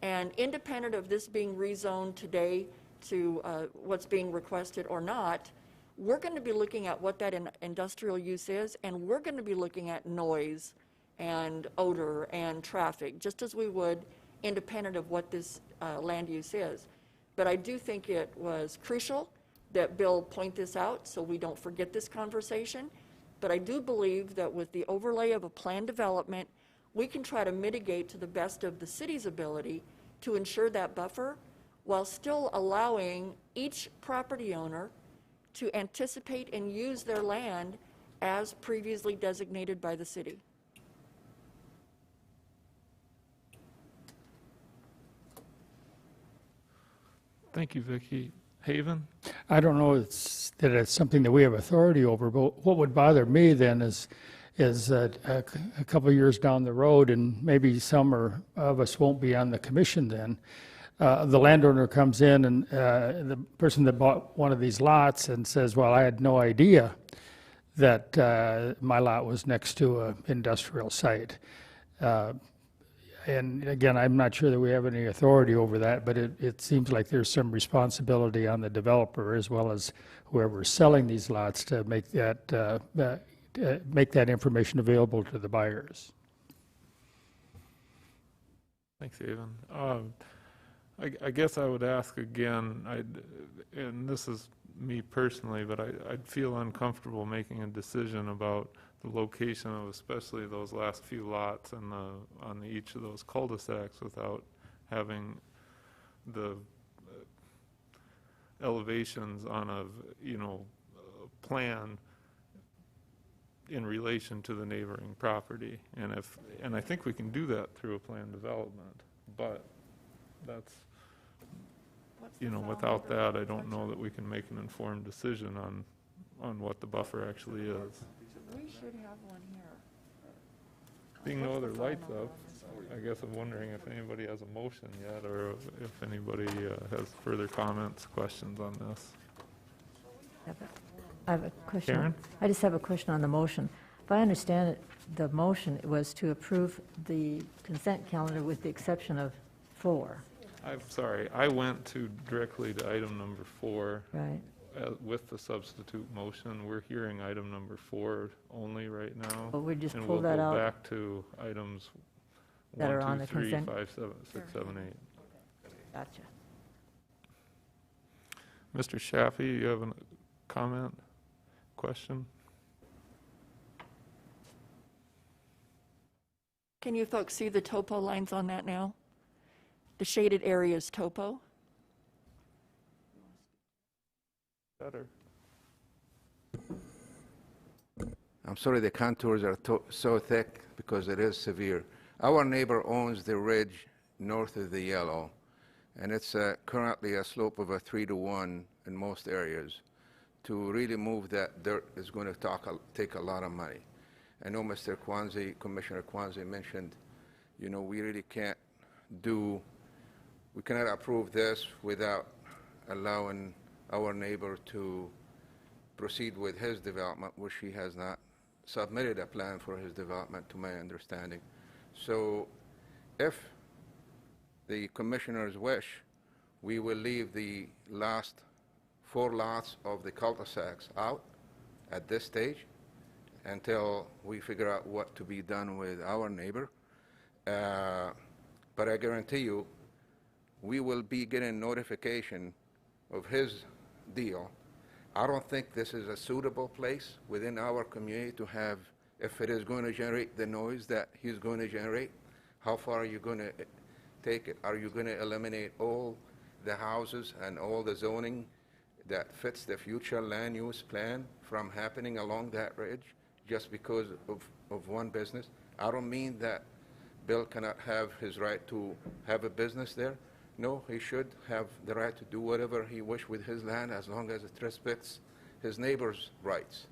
And independent of this being rezoned today to what's being requested or not, we're going to be looking at what that industrial use is, and we're going to be looking at noise and odor and traffic, just as we would independent of what this land use is. But I do think it was crucial that Bill point this out so we don't forget this conversation. But I do believe that with the overlay of a planned development, we can try to mitigate to the best of the city's ability to ensure that buffer, while still allowing each property owner to anticipate and use their land as previously designated by the city. Thank you, Vicki. Haven? I don't know that it's something that we have authority over, but what would bother me then is a couple of years down the road, and maybe some of us won't be on the commission then, the landowner comes in and the person that bought one of these lots and says, well, I had no idea that my lot was next to an industrial site. and again, I'm not sure that we have any authority over that, but it seems like there's some responsibility on the developer as well as whoever's selling these lots to make that information available to the buyers. Thanks, Evan. I guess I would ask again, and this is me personally, but I'd feel uncomfortable making a decision about the location of especially those last few lots and on each of those cul-de-sacs without having the elevations on a plan in relation to the neighboring property. And I think we can do that through a planned development, but that's, without that, I don't know that we can make an informed decision on what the buffer actually is. We should have one here. Being no other lights up, I guess I'm wondering if anybody has a motion yet, or if anybody has further comments, questions on this. I have a question. Karen? I just have a question on the motion. If I understand it, the motion was to approve the consent calendar with the exception of 4. I'm sorry, I went directly to item number 4. Right. With the substitute motion. We're hearing item number 4 only right now. Well, we just and pull that out. we'll go back to items That 1, are 2, on the 3, consent? 5, 6, 7, 8. Gotcha. Mr. Shaffey, you have a comment, question? Can you folks see the topo lines on that now? The shaded area is topo. Better. I'm sorry, the contours are so thick because it is severe. Our neighbor owns the ridge north of the yellow, and it's currently a slope of a 3-to-1 in most areas. To really move that dirt is going to take a lot of money. I know Mr. Kwanzi, Commissioner Kwanzi mentioned, we really can't we cannot approve this without allowing our neighbor to proceed with his development, which he has not submitted a plan for his development, to my understanding. So if the commissioners wish, we will leave the last 4 lots of the cul-de-sacs out at this stage until we figure out what to be done with our neighbor. But I guarantee you, we will be getting notification of his deal. I don't think this is a suitable place within our community to have, if it is going to generate the noise that he's going to generate. How far are you going to take it? Are you going to eliminate all the houses and all the zoning that fits the future land use plan from happening along that ridge just because of one business? I don't mean that Bill cannot have his right to have a business there. No, he should have the right to do whatever he wishes with his land as long as it respects his neighbor's rights.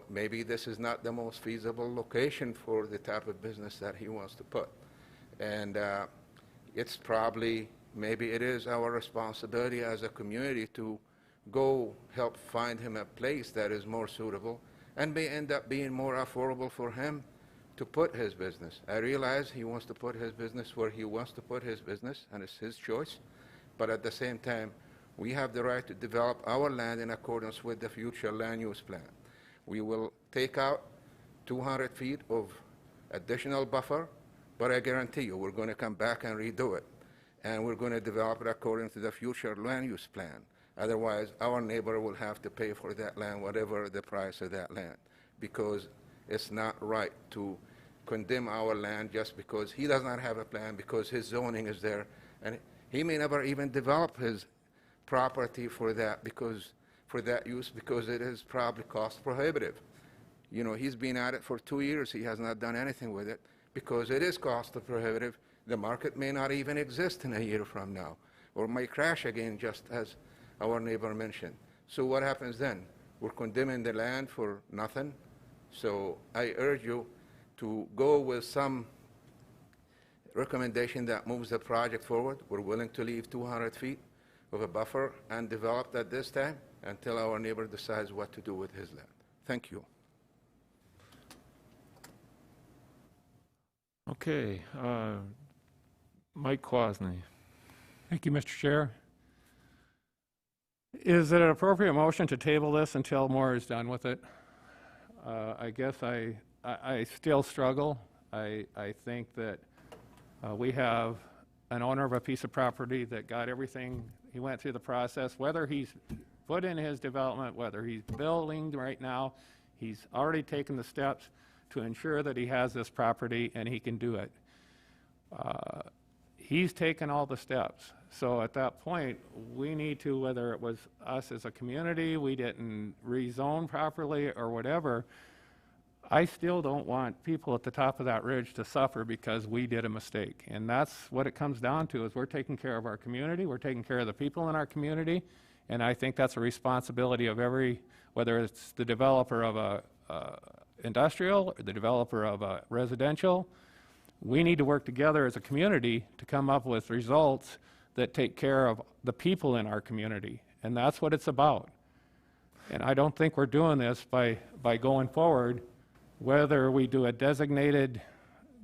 Maybe this is not the most feasible location for the type of business that he wants to put. And it's probably, maybe it is our responsibility as a community to go help find him a place that is more suitable and may end up being more affordable for him to put his business. I realize he wants to put his business where he wants to put his business, and it's his choice. But at the same time, we have the right to develop our land in accordance with the future land use plan. We will take out 200 feet of additional buffer, but I guarantee you we're going to come back and redo it. And we're going to develop it according to the future land use plan. Otherwise, our neighbor will have to pay for that land, whatever the price of that land, because it's not right to condemn our land just because he does not have a plan, because his zoning is there, and he may never even develop his property for that use because it is probably cost prohibitive. He's been at it for 2 years. He has not done anything with it because it is cost prohibitive. The market may not even exist in a year from now, or may crash again, just as our neighbor mentioned. So what happens then? We're condemning the land for nothing. So I urge you to go with some recommendation that moves the project forward. We're willing to leave 200 feet of a buffer and develop at this time until our neighbor decides what to do with his land. Thank you. Okay, Mike Quasney. Thank you, Mr. Chair. Is it an appropriate motion to table this until more is done with it? I guess I still struggle. I think that we have an owner of a piece of property that got everything, he went through the process, whether he's put in his development, whether he's building right now, he's already taken the steps to ensure that he has this property and he can do it. He's taken all the steps. So at that point, we need to, whether it was us as a community, we didn't rezone properly or whatever, I still don't want people at the top of that ridge to suffer because we did a mistake. And that's what it comes down to, is we're taking care of our community, we're taking care of the people in our community, and I think that's a responsibility of every, whether it's the developer of a industrial or the developer of a residential, we need to work together as a community to come up with results that take care of the people in our community. And that's what it's about. And I don't think we're doing this by going forward, whether we do a designated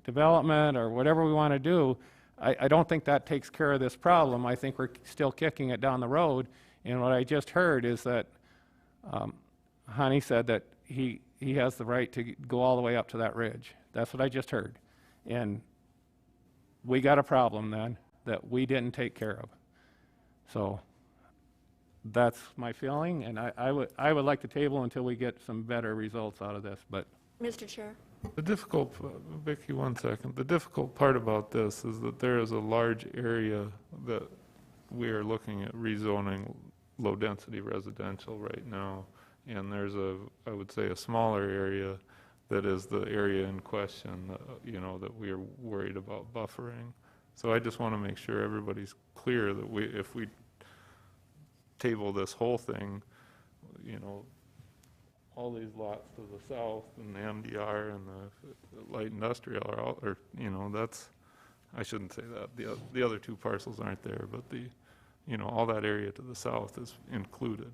development or whatever we want to do. I don't think that takes care of this problem. I think we're still kicking it down the road. And what I just heard is that Honey said that he has the right to go all the way up to that ridge. That's what I just heard. And we got a problem then that we didn't take care of. So that's my feeling, and I would like to table until we get some better results out of this. But Mr. Chair? The difficult, Vicki, 1 second. The difficult part about this is that there is a large area that we are looking at rezoning low-density residential right now. And there's I would say, a smaller area that is the area in question, you know, that we are worried about buffering. So I just want to make sure everybody's clear that if we table this whole thing, you know, all these lots to the south and the MDR and the light industrial are all, or, you know, that's, I shouldn't say that. The other two parcels aren't there, but you know, all that area to the south is included.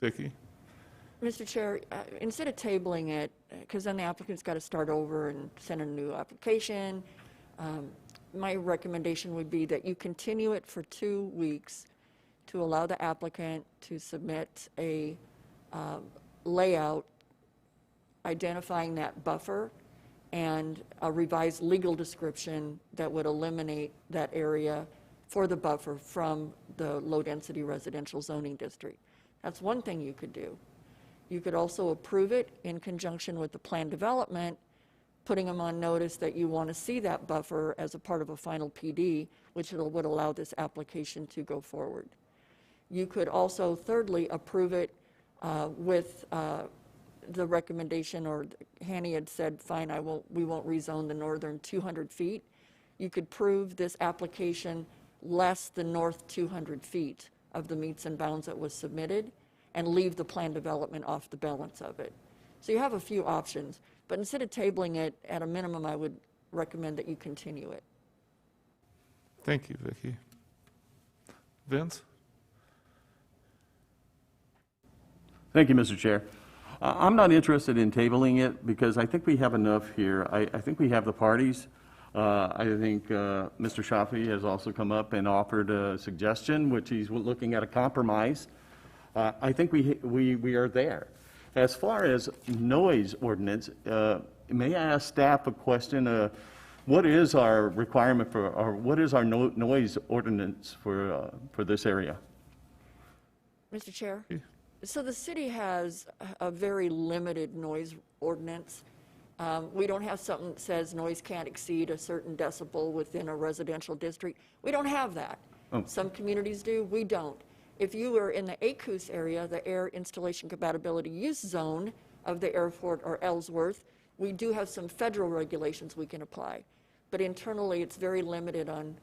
Vicki? Mr. Chair, instead of tabling it, because then the applicant's got to start over and send a new application, my recommendation would be that you continue it for 2 weeks to allow the applicant to submit a layout identifying that buffer and a revised legal description that would eliminate that area for the buffer from the low-density residential zoning district. That's one thing you could do. You could also approve it in conjunction with the plan development, putting them on notice that you want to see that buffer as a part of a final PD, which would allow this application to go forward. You could also, thirdly, approve it with the recommendation, or Hanny had said, fine, we won't rezone the northern 200 feet. You could prove this application less than north 200 feet of the meets and bounds that was submitted, and leave the plan development off the balance of it. So you have a few options, but instead of tabling it, at a minimum, I would recommend that you continue it. Thank you, Vicki. Vince? Thank you, Mr. Chair. I'm not interested in tabling it because I think we have enough here. I think we have the parties. I think Mr. Shafi has also come up and offered a suggestion, which he's looking at a compromise. I think we are there. As far as noise ordinance, may I ask staff a question? What is our requirement for, or what is our noise ordinance for this area? Mr. Chair? So the city has a very limited noise ordinance. We don't have something that says noise can't exceed a certain decibel within a residential district. We don't have that. Oh. Some communities do, we don't. If you were in the ACUS area, the Air Installation Compatibility Use Zone of the airport or Ellsworth, we do have some federal regulations we can apply. But internally, it's very limited on,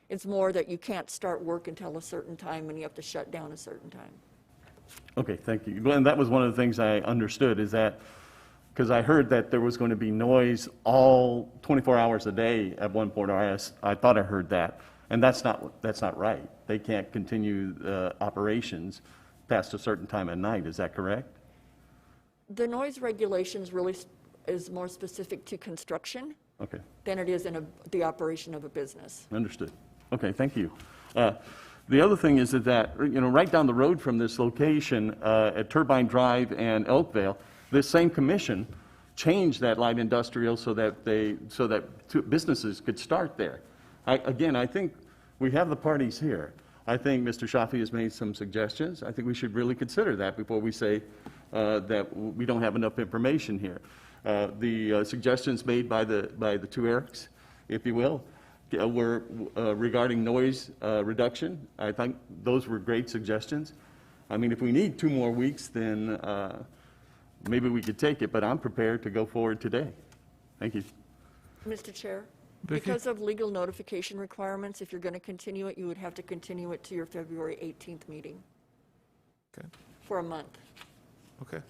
it's more that you can't start work until a certain time and you have to shut down a certain time. Okay, thank you. And that was one of the things I understood, is that, because I heard that there was going to be noise all 24 hours a day at one point, or I thought I heard that. And that's not right. They can't continue operations past a certain time at night. Is that correct? The noise regulations really is more specific to construction. Okay. than it is in the operation of a business. Understood. Okay, thank you. The other thing is that, you know, right down the road from this location at Turbine Drive and Elkvale, this same commission changed that light industrial so that businesses could start there. Again, I think we have the parties here. I think Mr. Shafi has made some suggestions. I think we should really consider that before we say that we don't have enough information here. The suggestions made by the two Erics, if you will, were regarding noise reduction. I think those were great suggestions. I mean, if we need 2 more weeks, then maybe we could take it, but I'm prepared to go forward today. Thank you. Mr. Chair, Vicki? because of legal notification requirements, if you're going to continue it, you would have to continue it to your February 18th meeting Okay. for a month. Okay.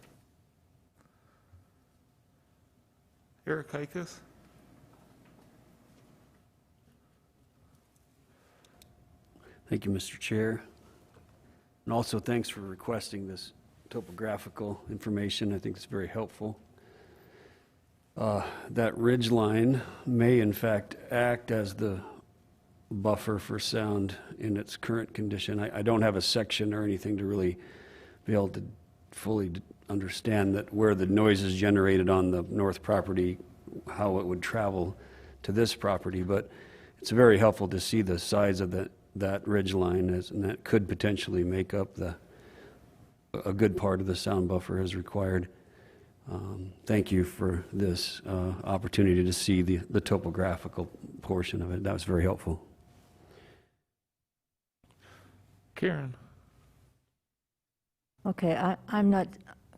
Eric Hikas? Thank you, Mr. Chair. And also, thanks for requesting this topographical information. I think it's very helpful. That ridge line may, in fact, act as the buffer for sound in its current condition. I don't have a section or anything to really be able to fully understand that where the noise is generated on the north property, how it would travel to this property, but it's very helpful to see the size of that ridge line, and that could potentially make up a good part of the sound buffer as required. Thank you for this opportunity to see the topographical portion of it. That was very helpful. Karen? Okay, I'm not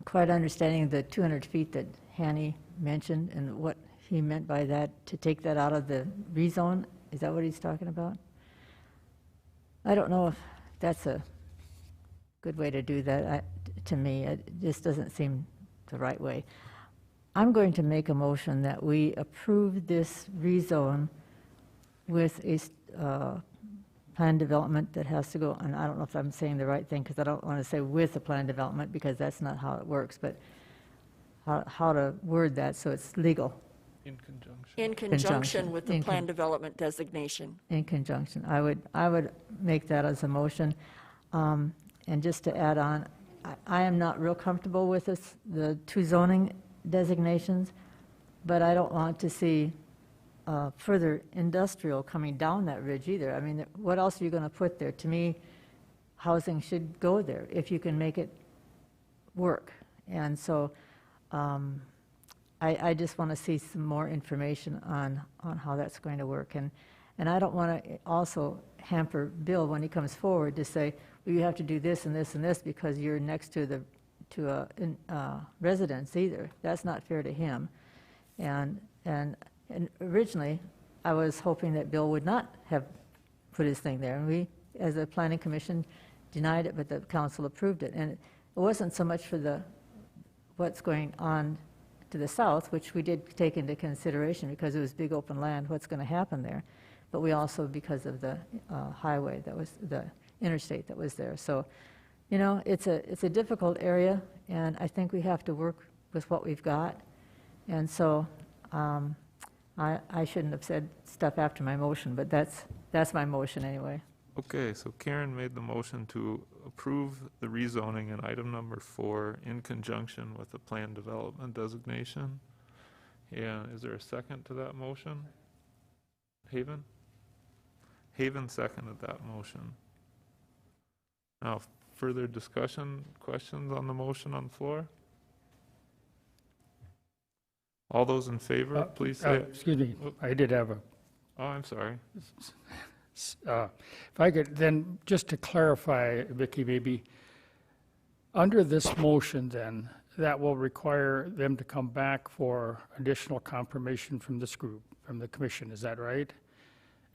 quite understanding the 200 feet that Hanny mentioned and what he meant by that, to take that out of the rezone. Is that what he's talking about? I don't know if that's a good way to do that. To me, it just doesn't seem the right way. I'm going to make a motion that we approve this rezone with a plan development that has to go, and I don't know if I'm saying the right thing because I don't want to say with a plan development because that's not how it works, but how to word that so it's legal. In conjunction. In conjunction with the plan development designation. In conjunction. I would make that as a motion. And just to add on, I am not real comfortable with the 2 zoning designations, but I don't want to see further industrial coming down that ridge either. I mean, what else are you going to put there? To me, housing should go there if you can make it work. And so I just want to see some more information on how that's going to work. And I don't want to also hamper Bill when he comes forward to say, well, you have to do this and this and this because you're next to a residence either. That's not fair to him. And originally, I was hoping that Bill would not have put his thing there. And we, as a planning commission, denied it, but the council approved it. And it wasn't so much for what's going on to the south, which we did take into consideration because it was big open land, what's going to happen there. But we also, because of the highway that was, the interstate that was there. So, you know, it's a difficult area, and I think we have to work with what we've got. And so I shouldn't have said stuff after my motion, but that's my motion anyway. Okay, so Karen made the motion to approve the rezoning in item number 4 in conjunction with the plan development designation. And is there a second to that motion? Haven? Haven seconded that motion. Now, further discussion, questions on the motion on the floor? All those in favor, please say. Excuse me, I did have a, Oh, I'm sorry. if I could, then, just to clarify, Vicki, maybe, under this motion then, that will require them to come back for additional confirmation from this group, from the commission, is that right?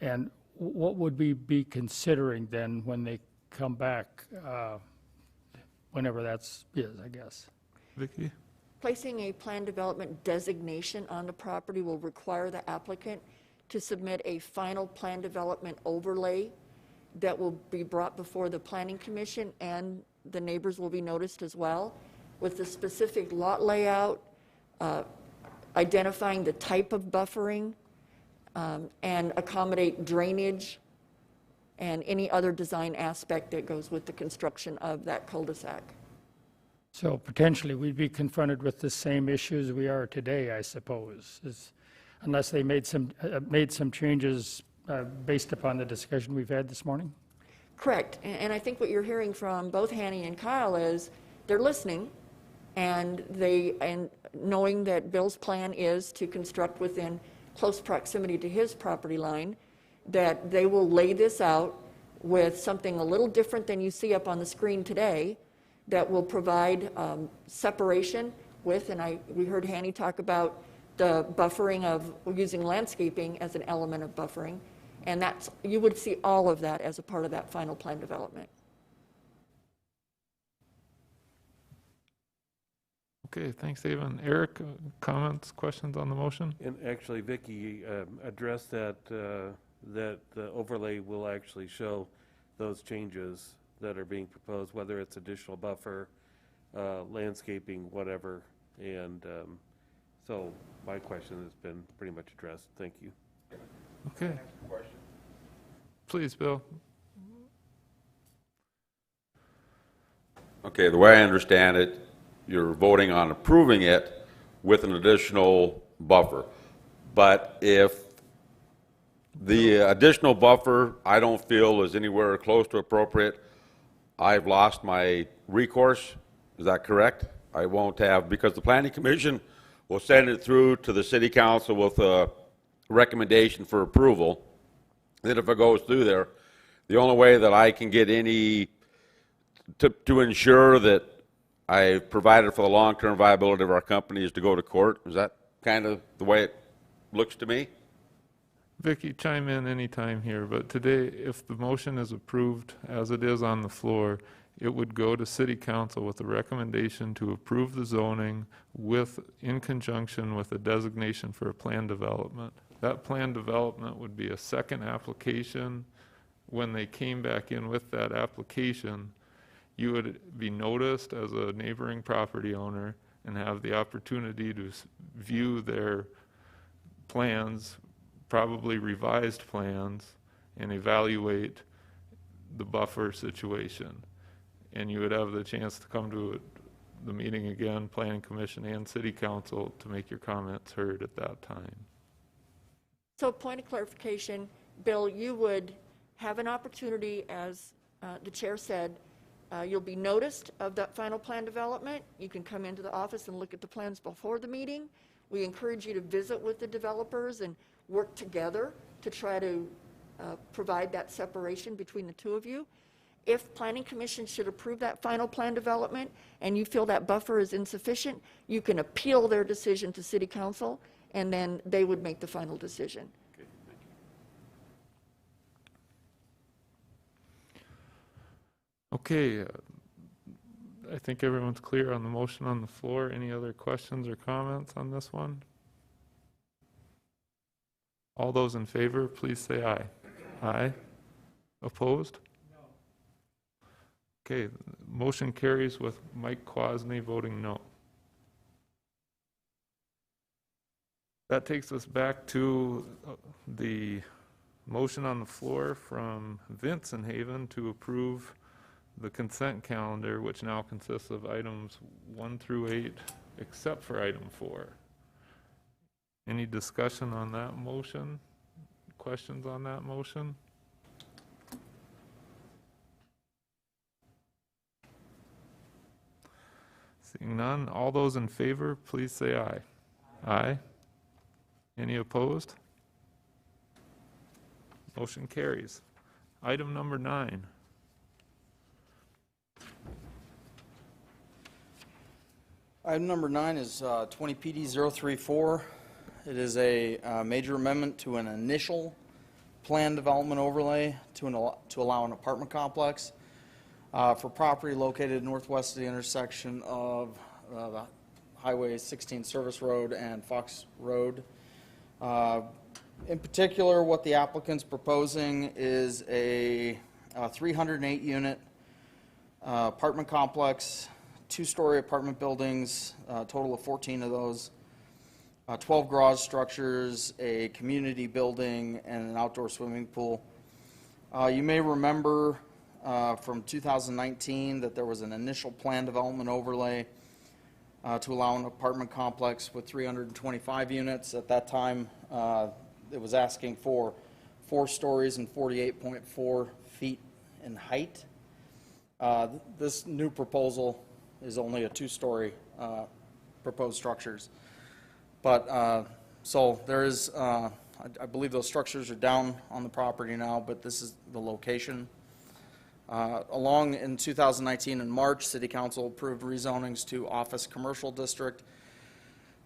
And what would we be considering then when they come back, whenever is, I guess? Vicki? Placing a plan development designation on the property will require the applicant to submit a final plan development overlay that will be brought before the planning commission, and the neighbors will be noticed as well, with the specific lot layout, identifying the type of buffering and accommodate drainage and any other design aspect that goes with the construction of that cul-de-sac. So potentially, we'd be confronted with the same issues we are today, I suppose, unless they made some changes based upon the discussion we've had this morning? Correct. And I think what you're hearing from both Hanny and Kyle is they're listening, and knowing that Bill's plan is to construct within close proximity to his property line, that they will lay this out with something a little different than you see up on the screen today that will provide separation with, and we heard Hanny talk about the buffering of using landscaping as an element of buffering, and you would see all of that as a part of that final plan development. Okay, thanks, Ava. And Eric, comments, questions on the motion? And actually, Vicki addressed that the overlay will actually show those changes that are being proposed, whether it's additional buffer, landscaping, whatever. And so my question has been pretty much addressed. Thank you. Okay. Please, Bill. Okay, the way I understand it, you're voting on approving it with an additional buffer. But if the additional buffer I don't feel is anywhere close to appropriate, I've lost my recourse. Is that correct? I won't have, because the Planning Commission will send it through to the City Council with a recommendation for approval. Then if it goes through there, the only way that I can get any, to ensure that I provided for the long-term viability of our company is to go to court. Is that kind of the way it looks to me? Vicki, chime in anytime here, but today, if the motion is approved as it is on the floor, it would go to City Council with a recommendation to approve the zoning in conjunction with a designation for a plan development. That plan development would be a second application. When they came back in with that application, you would be noticed as a neighboring property owner and have the opportunity to view their plans, probably revised plans, and evaluate the buffer situation. And you would have the chance to come to the meeting again, Planning Commission and City Council, to make your comments heard at that time. So point of clarification, Bill, you would have an opportunity, as the chair said, you'll be noticed of that final plan development. You can come into the office and look at the plans before the meeting. We encourage you to visit with the developers and work together to try to provide that separation between the two of you. If Planning Commission should approve that final plan development and you feel that buffer is insufficient, you can appeal their decision to City Council, and then they would make the final decision. Okay, thank you. Okay, I think everyone's clear on the motion on the floor. Any other questions or comments on this one? All those in favor, please say aye. Aye. Opposed? No. Okay, motion carries with Mike Kwasny voting no. That takes us back to the motion on the floor from Vince and Haven to approve the consent calendar, which now consists of items 1 through 8, except for item 4. Any discussion on that motion? Questions on that motion? Seeing none, all those in favor, please say aye. Aye. Any opposed? Motion carries. Item number 9. Item number 9 is 20 PD 034. It is a major amendment to an initial plan development overlay to allow an apartment complex for property located northwest of the intersection of the Highway 16 Service Road and Fox Road. In particular, what the applicant's proposing is a 308-unit apartment complex, 2-story apartment buildings, a total of 14 of those. 12 garage structures, a community building, and an outdoor swimming pool. You may remember from 2019 that there was an initial plan development overlay to allow an apartment complex with 325 units. At that time, it was asking for 4 stories and 48.4 feet in height. This new proposal is only a 2-story proposed structures. But, so there is, I believe those structures are down on the property now, but this is the location. Along in 2019 in March, City Council approved rezonings to Office Commercial District.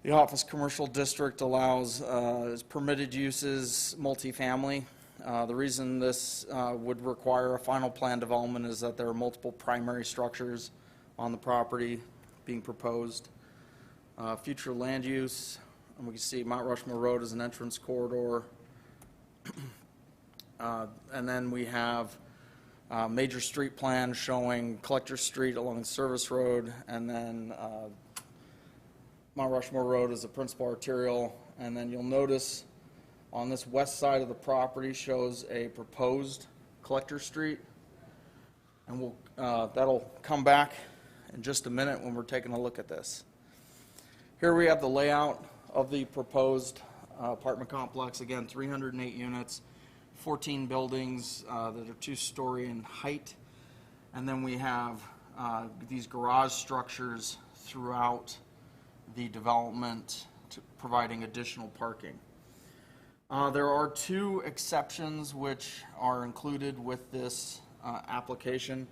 The Office Commercial District allows as permitted uses multifamily. The reason this would require a final plan development is that there are multiple primary structures on the property being proposed. Future land use, and we can see Mount Rushmore Road as an entrance corridor. And then we have major street plan showing Collector Street along the service road, and then Mount Rushmore Road as a principal arterial. And then you'll notice on this west side of the property shows a proposed Collector Street. And we'll, that'll come back in just a minute when we're taking a look at this. Here we have the layout of the proposed apartment complex. Again, 308 units, 14 buildings that are 2-story in height. And then we have these garage structures throughout the development, providing additional parking. There are 2 exceptions which are included with this application.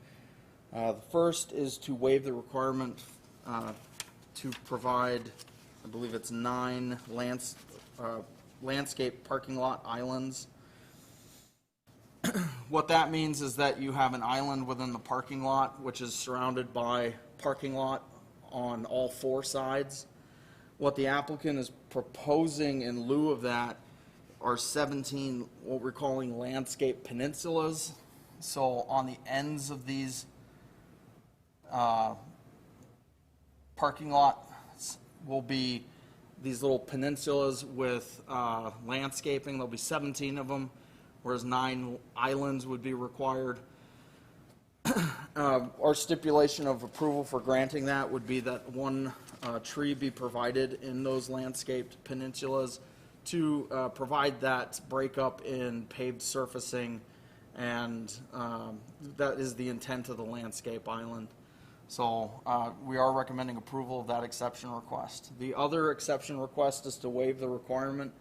The first is to waive the requirement to provide, I believe it's 9 landscape parking lot islands. What that means is that you have an island within the parking lot, which is surrounded by parking lot on all 4 sides. What the applicant is proposing in lieu of that are 17 what we're calling landscape peninsulas. So on the ends of these parking lots will be these little peninsulas with landscaping. There'll be 17 of them, whereas 9 islands would be required. Our stipulation of approval for granting that would be that 1 tree be provided in those landscaped peninsulas to provide that breakup in paved surfacing, and that is the intent of the landscape island. So we are recommending approval of that exception request. The other exception request is to waive the requirement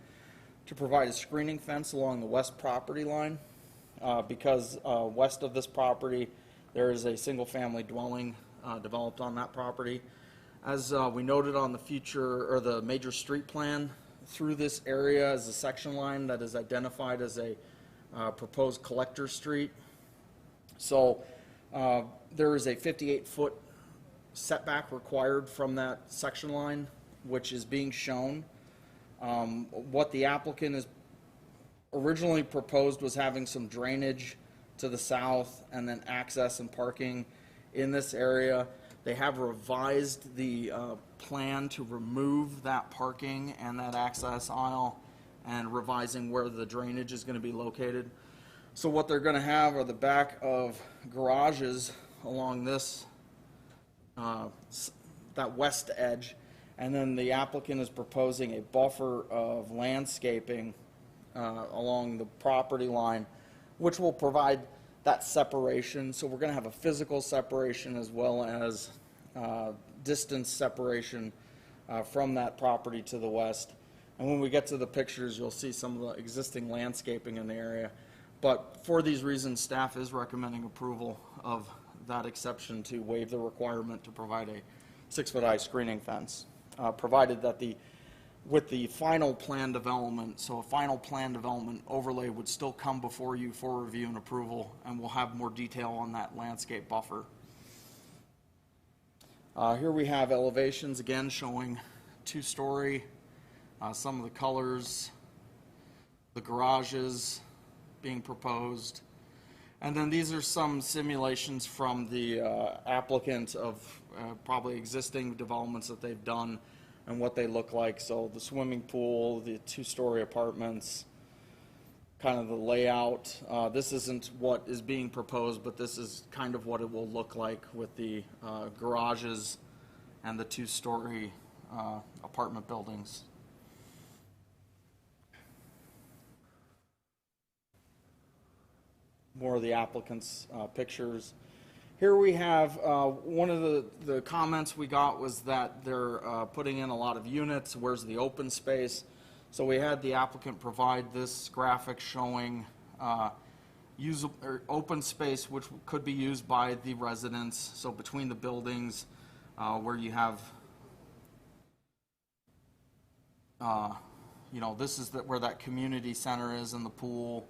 to provide a screening fence along the west property line, because west of this property there is a single-family dwelling developed on that property. As we noted on the future or the major street plan, through this area is a section line that is identified as a proposed collector street. So there is a 58-foot setback required from that section line, which is being shown. What the applicant has originally proposed was having some drainage to the south and then access and parking in this area. They have revised the plan to remove that parking and that access aisle and revising where the drainage is going to be located. So what they're going to have are the back of garages along this, that west edge, and then the applicant is proposing a buffer of landscaping along the property line, which will provide that separation. So we're going to have a physical separation as well as distance separation from that property to the west. And when we get to the pictures, you'll see some of the existing landscaping in the area. But for these reasons, staff is recommending approval of that exception to waive the requirement to provide a 6-foot-high screening fence, provided that with the final plan development, so a final plan development overlay would still come before you for review and approval, and we'll have more detail on that landscape buffer. Here we have elevations again showing 2-story, some of the colors, the garages being proposed. And then these are some simulations from the applicant of probably existing developments that they've done and what they look like. So the swimming pool, the two-story apartments, kind of the layout. This isn't what is being proposed, but this is kind of what it will look like with the garages and the two-story apartment buildings. More of the applicant's pictures. Here we have, one of the comments we got was that they're putting in a lot of units. Where's the open space? So we had the applicant provide this graphic showing usable or open space which could be used by the residents. So between the buildings, where you have, you know, this is where that community center is and the pool.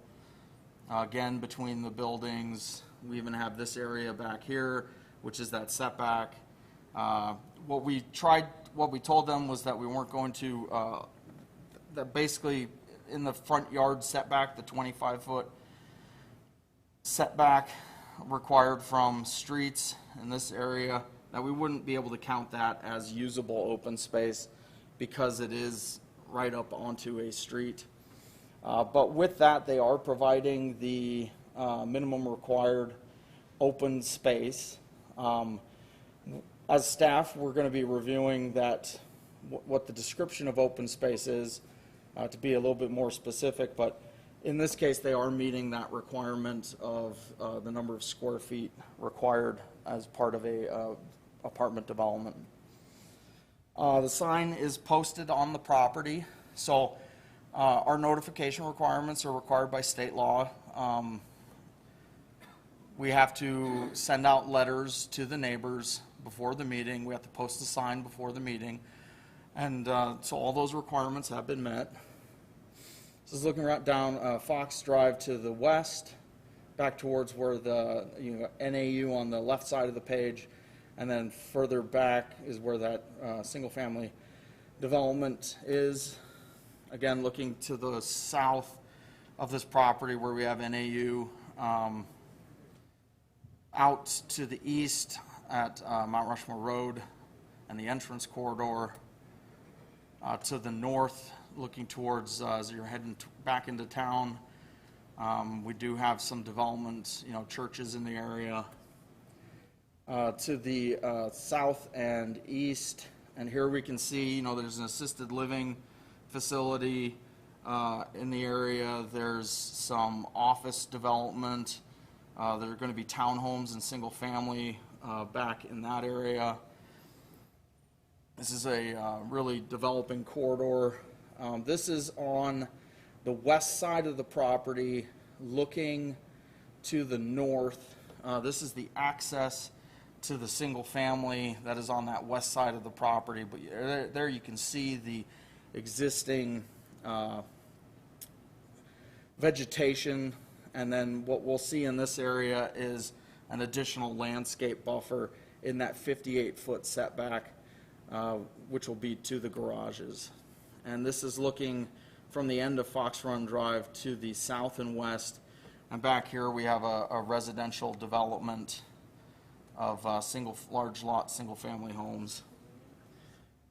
Again, between the buildings, we even have this area back here, which is that setback. What we told them was that we weren't going to, that basically in the front yard setback, the 25-foot setback required from streets in this area, that we wouldn't be able to count that as usable open space because it is right up onto a street. But with that, they are providing the minimum required open space. As staff, we're going to be reviewing that, what the description of open space is, to be a little bit more specific. But in this case, they are meeting that requirement of the number of square feet required as part of a apartment development. The sign is posted on the property. So our notification requirements are required by state law. We have to send out letters to the neighbors before the meeting. We have to post a sign before the meeting. And so all those requirements have been met. This is looking right down Fox Drive to the west, back towards where the NAU on the left side of the page, and then further back is where that single-family development is. Again, looking to the south of this property where we have NAU. Out to the east at Mount Rushmore Road and the entrance corridor. To the north, looking towards as you're heading back into town. We do have some development, churches in the area. To the south and east, and here we can see, there's an assisted living facility in the area. There's some office development. There are going to be townhomes and single family back in that area. This is a really developing corridor. This is on the west side of the property looking to the north. This is the access to the single family that is on that west side of the property. But there you can see the existing vegetation, and then what we'll see in this area is an additional landscape buffer in that 58-foot setback, which will be to the garages. And this is looking from the end of Fox Run Drive to the south and west, and back here we have a residential development of large lot single family homes.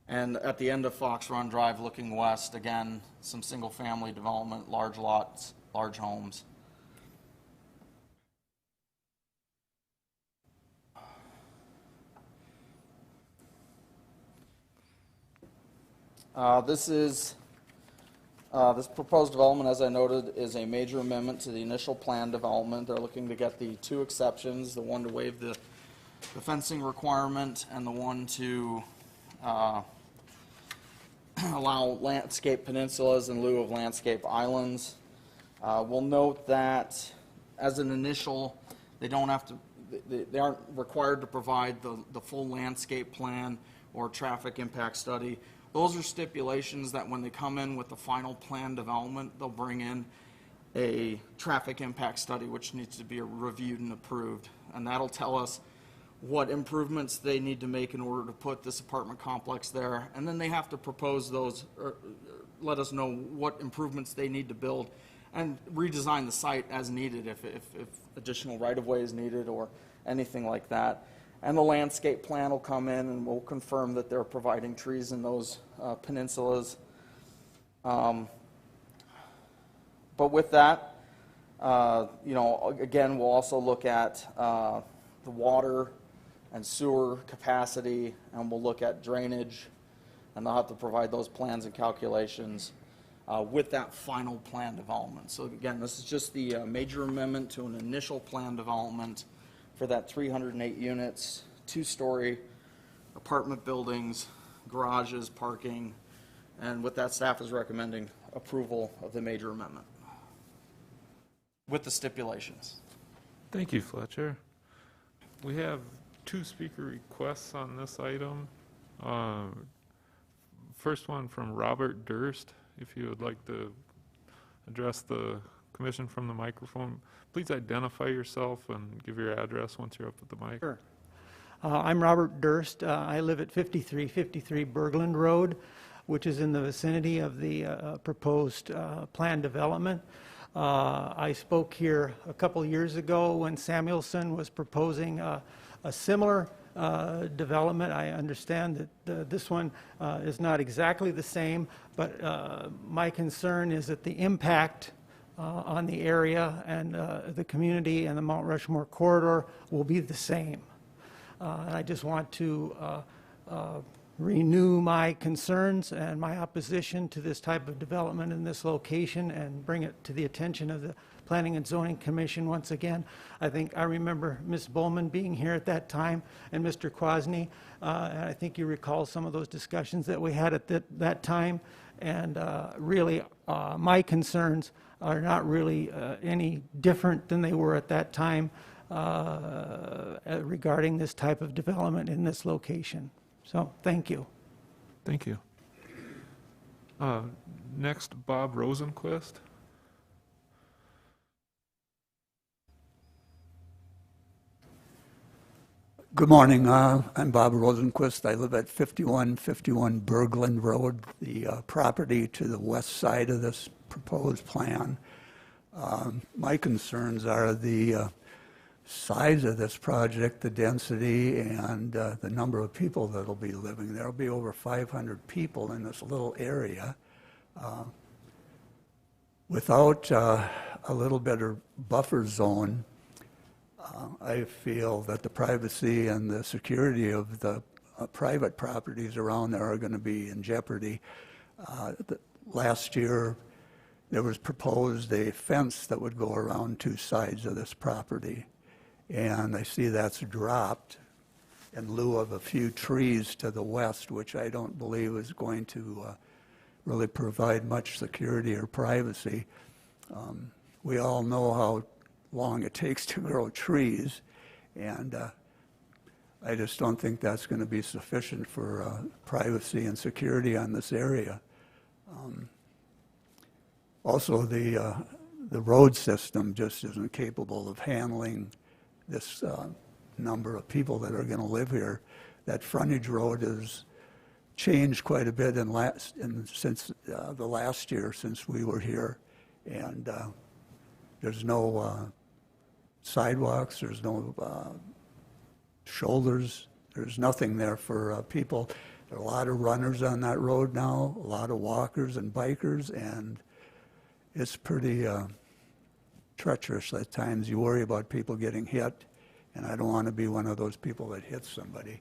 And at the end of Fox Run Drive looking west, again, some single family development, large lots, large homes. This proposed development, as I noted, is a major amendment to the initial plan development. They're looking to get the two exceptions, the one to waive the fencing requirement and the one to allow landscape peninsulas in lieu of landscape islands. We'll note that as an initial, they aren't required to provide the full landscape plan or traffic impact study. Those are stipulations that when they come in with the final plan development, they'll bring in a traffic impact study which needs to be reviewed and approved. And that'll tell us what improvements they need to make in order to put this apartment complex there. And then they have to propose those, or let us know what improvements they need to build and redesign the site as needed if additional right-of-way is needed or anything like that. And the landscape plan will come in and we'll confirm that they're providing trees in those peninsulas. But with that, you know, again, we'll also look at the water and sewer capacity, and we'll look at drainage, and they'll have to provide those plans and calculations with that final plan development. So again, this is just the major amendment to an initial plan development for that 308 units, 2-story apartment buildings, garages, parking, and with that, staff is recommending approval of the major amendment with the stipulations. Thank you, Fletcher. We have 2 speaker requests on this item. First one from Robert Durst. If you would like to address the commission from the microphone, please identify yourself and give your address once you're up at the mic. Sure. I'm Robert Durst. I live at 5353 Bergland Road, which is in the vicinity of the proposed planned development. I spoke here a couple years ago when Samuelson was proposing a similar development. I understand that this one is not exactly the same, but my concern is that the impact on the area and the community and the Mount Rushmore corridor will be the same. And I just want to renew my concerns and my opposition to this type of development in this location and bring it to the attention of the Planning and Zoning Commission once again. I remember Ms. Bowman being here at that time and Mr. Kwasny, and I think you recall some of those discussions that we had at that time. And really, my concerns are not really any different than they were at that time regarding this type of development in this location. So, thank you. Thank you. Next, Bob Rosenquist. Good morning. I'm Bob Rosenquist. I live at 5151 Bergland Road, the property to the west side of this proposed plan. My concerns are the size of this project, the density, and the number of people that will be living. There will be over 500 people in this little area. Without a little better buffer zone, I feel that the privacy and the security of the private properties around there are going to be in jeopardy. Last year, there was proposed a fence that would go around 2 sides of this property, and I see that's dropped in lieu of a few trees to the west, which I don't believe is going to really provide much security or privacy. We all know how long it takes to grow trees, and I just don't think that's going to be sufficient for privacy and security on this area. Also, the road system just isn't capable of handling this number of people that are going to live here. That frontage road has changed quite a bit since the last year since we were here, and there's no sidewalks, there's no shoulders, there's nothing there for people. There are a lot of runners on that road now, a lot of walkers and bikers, and it's pretty treacherous at times. You worry about people getting hit, and I don't want to be one of those people that hits somebody.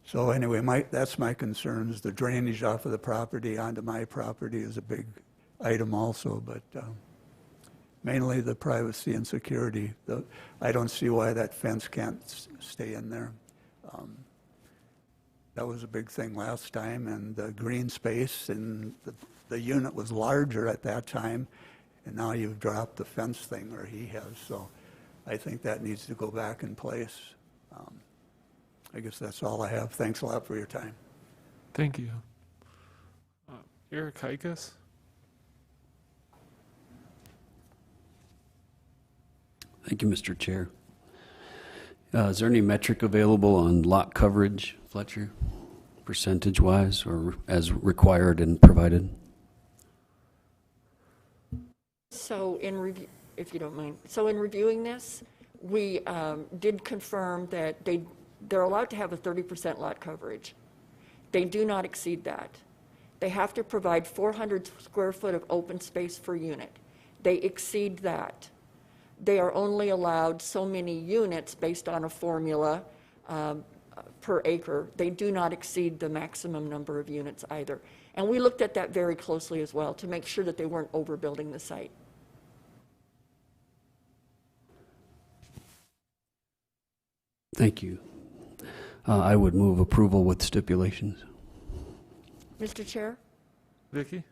So anyway, that's my concerns. The drainage off of the property onto my property is a big item also, but mainly the privacy and security. I don't see why that fence can't stay in there. That was a big thing last time, and the green space, and the unit was larger at that time, and now you've dropped the fence thing, or he has, so I think that needs to go back in place. I guess that's all I have. Thanks a lot for your time. Thank you. Eric Hikas? Thank you, Mr. Chair. Is there any metric available on lot coverage, Fletcher, percentage-wise, or as required and provided? So if you don't mind, so in reviewing this, we did confirm that they they're allowed to have a 30% lot coverage. They do not exceed that. They have to provide 400 square foot of open space per unit. They exceed that. They are only allowed so many units based on a formula per acre. They do not exceed the maximum number of units either. And we looked at that very closely as well to make sure that they weren't overbuilding the site. Thank you. I would move approval with stipulations. Mr. Chair? Vicki?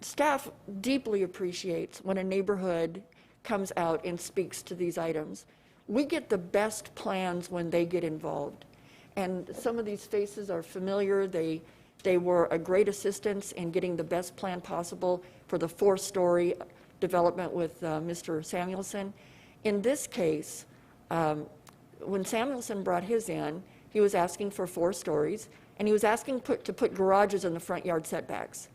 Staff deeply appreciates when a neighborhood comes out and speaks to these items. We get the best plans when they get involved. And some of these faces are familiar. They were a great assistance in getting the best plan possible for the 4-story development with Mr. Samuelson. In this case, when Samuelson brought his in, he was asking for 4 stories, and he was asking to put garages in the front yard setbacks.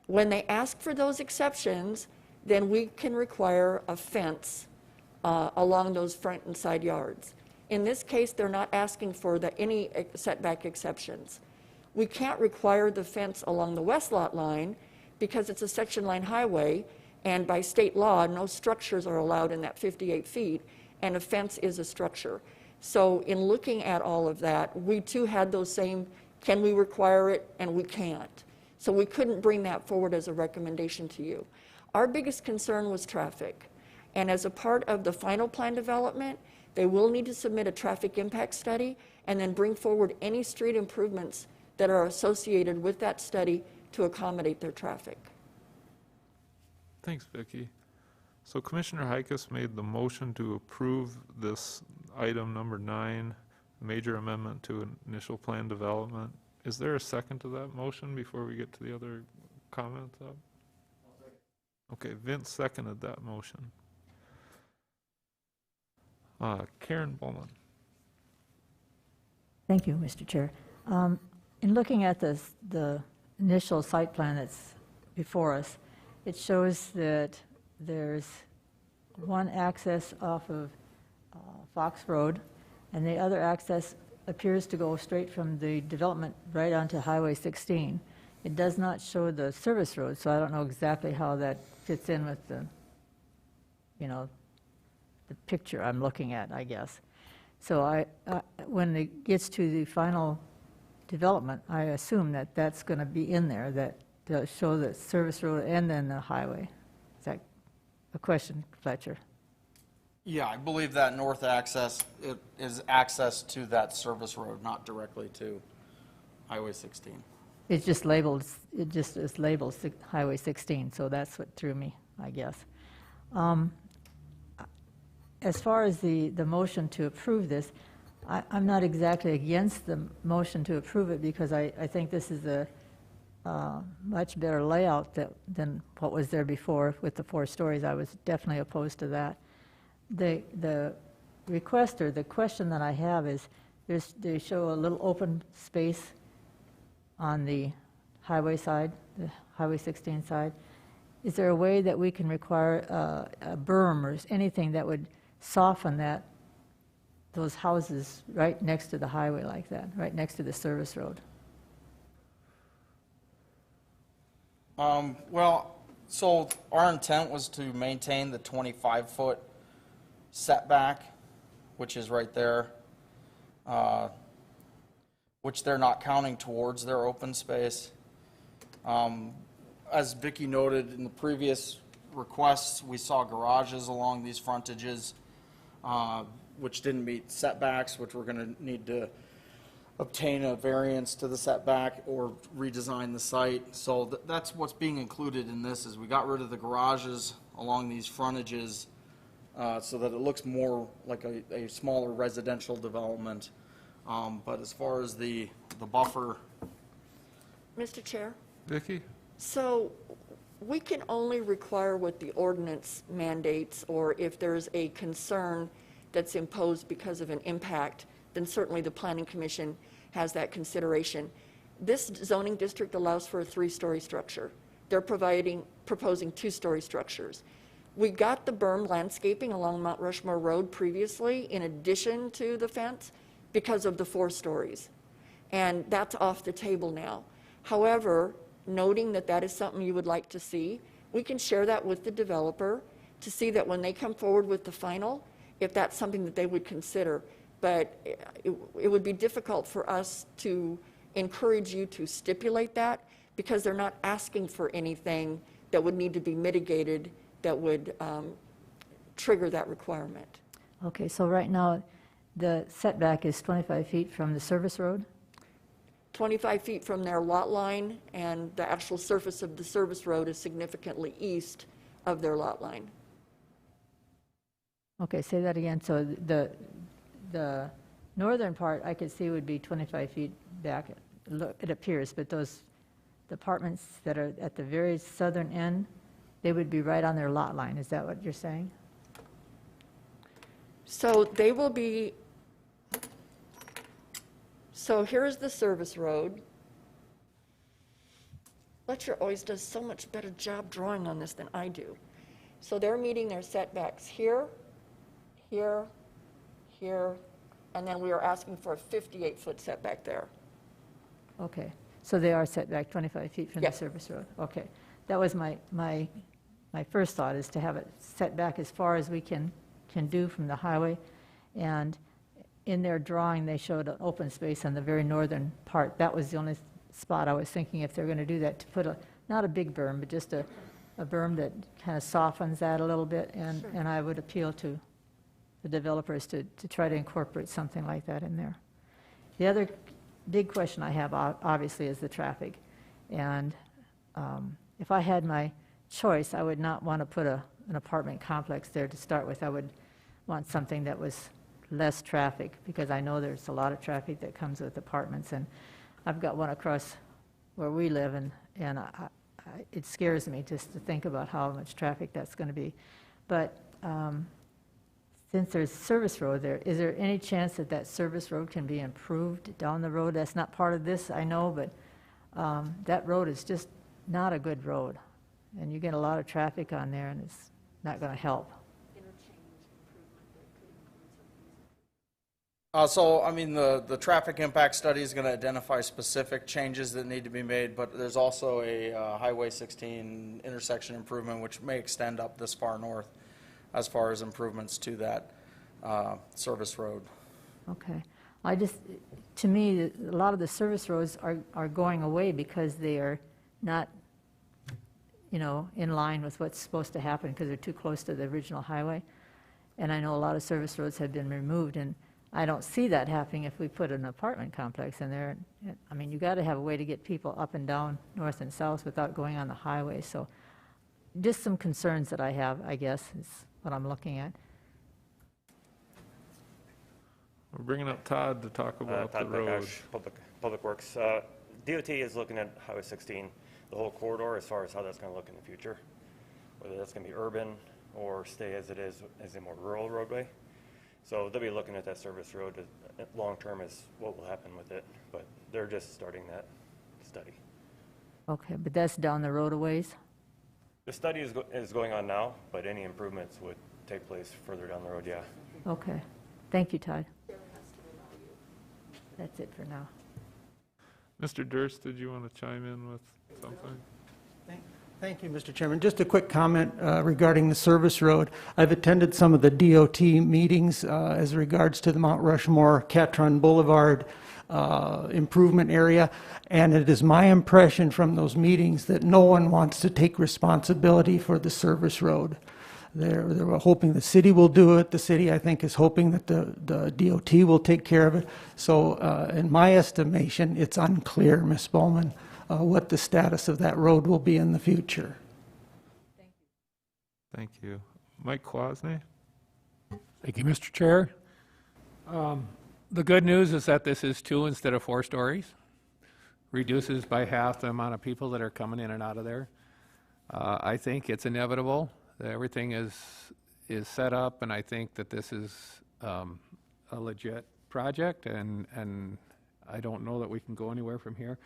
When they ask for those exceptions, then we can require a fence along those front and side yards. In this case, they're not asking for any setback exceptions. We can't require the fence along the west lot line because it's a section line highway, and by state law, no structures are allowed in that 58 feet, and a fence is a structure. So in looking at all of that, we too had those same, can we require it? And we can't. So we couldn't bring that forward as a recommendation to you. Our biggest concern was traffic. And as a part of the final plan development, they will need to submit a traffic impact study and then bring forward any street improvements that are associated with that study to accommodate their traffic. Thanks, Vicki. So Commissioner Hikas made the motion to approve this item number 9, major amendment to initial plan development. Is there a second to that motion before we get to the other comments up? Okay, Vince seconded that motion. Karen Bowman. Thank you, Mr. Chair. In looking at the initial site plan that's before us, it shows that there's one access off of Fox Road, and the other access appears to go straight from the development right onto Highway 16. It does not show the service road, so I don't know exactly how that fits in with the, the picture I'm looking at, I guess. So when it gets to the final development, I assume that that's going to be in there, that they'll show the service road and then the highway. Is that a question, Fletcher? Yeah, I believe that north access is access to that service road, not directly to Highway 16. It just is labeled Highway 16, so that's what threw me, I guess. As far as the motion to approve this, I'm not exactly against the motion to approve it because I think this is a much better layout than what was there before with the 4 stories. I was definitely opposed to that. The request or the question that I have is, they show a little open space on the highway side, the Highway 16 side. Is there a way that we can require a berm or anything that would soften those houses right next to the highway like that, right next to the service road? Well, so our intent was to maintain the 25-foot setback, which is right there, which they're not counting towards their open space. As Vicki noted in the previous requests, we saw garages along these frontages, which didn't meet setbacks, which we're going to need to obtain a variance to the setback or redesign the site. So that's what's being included in this, is we got rid of the garages along these frontages so that it looks more like a smaller residential development. But as far as the buffer. Mr. Chair? Vicki? So we can only require what the ordinance mandates, or if there's a concern that's imposed because of an impact, then certainly the Planning Commission has that consideration. This zoning district allows for a 3-story structure. They're proposing 2-story structures. We got the berm landscaping along Mount Rushmore Road previously in addition to the fence because of the 4 stories. And that's off the table now. However, noting that that is something you would like to see, we can share that with the developer to see that when they come forward with the final, if that's something that they would consider. But it would be difficult for us to encourage you to stipulate that because they're not asking for anything that would need to be mitigated that would trigger that requirement. Okay, so right now, the setback is 25 feet from the service road? 25 feet from their lot line, and the actual surface of the service road is significantly east of their lot line. Okay, say that again. So the northern part I could see would be 25 feet back, it appears, but those apartments that are at the very southern end, they would be right on their lot line. Is that what you're saying? So they will be, so here's the service road. Fletcher always does so much better job drawing on this than I do. So they're meeting their setbacks here, here, here, and then we are asking for a 58-foot setback there. Okay, so they are set back 25 feet from the Yes. service road. Okay, that was my first thought, is to have it set back as far as we can do from the highway. And in their drawing, they showed an open space on the very northern part. That was the only spot I was thinking, if they're going to do that, to put not a big berm, but just a berm that kind of softens that a little bit. And, Sure. and I would appeal to the developers to try to incorporate something like that in there. The other big question I have, obviously, is the traffic. And if I had my choice, I would not want to put an apartment complex there to start with. I would want something that was less traffic, because I know there's a lot of traffic that comes with apartments. And I've got one across where we live, and it scares me just to think about how much traffic that's going to be. But since there's service road there, is there any chance that that service road can be improved down the road? That's not part of this, I know, but that road is just not a good road. And you get a lot of traffic on there, and it's not going to help. So, I mean, the traffic impact study is going to identify specific changes that need to be made, but there's also a Highway 16 intersection improvement, which may extend up this far north as far as improvements to that service road. Okay. To me, a lot of the service roads are going away because they are not, in line with what's supposed to happen, because they're too close to the original highway. And I know a lot of service roads have been removed, and I don't see that happening if we put an apartment complex in there. I mean, you got to have a way to get people up and down, north and south, without going on the highway. So just some concerns that I have, I guess, is what I'm looking at. We're bringing up Todd to talk about the Todd road. Bekash, Public Works. DOT is looking at Highway 16, the whole corridor, as far as how that's going to look in the future, whether that's going to be urban or stay as it is as a more rural roadway. So they'll be looking at that service road long-term as what will happen with it, but they're just starting that study. Okay, but that's down the road a ways? The study is going on now, but any improvements would take place further down the road, yeah. Okay. Thank you, Todd. That's it for now. Mr. Durst, did you want to chime in with something? Thank you, Mr. Chairman. Just a quick comment regarding the service road. I've attended some of the DOT meetings as regards to the Mount Rushmore Catron Boulevard improvement area, and it is my impression from those meetings that no one wants to take responsibility for the service road. They were hoping the city will do it. The city, I think, is hoping that the DOT will take care of it. So in my estimation, it's unclear, Ms. Bowman, what the status of that road will be in the future. Thank you. Mike Kwasny? Thank you, Mr. Chair. The good news is that this is 2 instead of 4 stories. Reduces by half the amount of people that are coming in and out of there. I think it's inevitable that everything is set up, and I think that this is a legit project, and I don't know that we can go anywhere from here.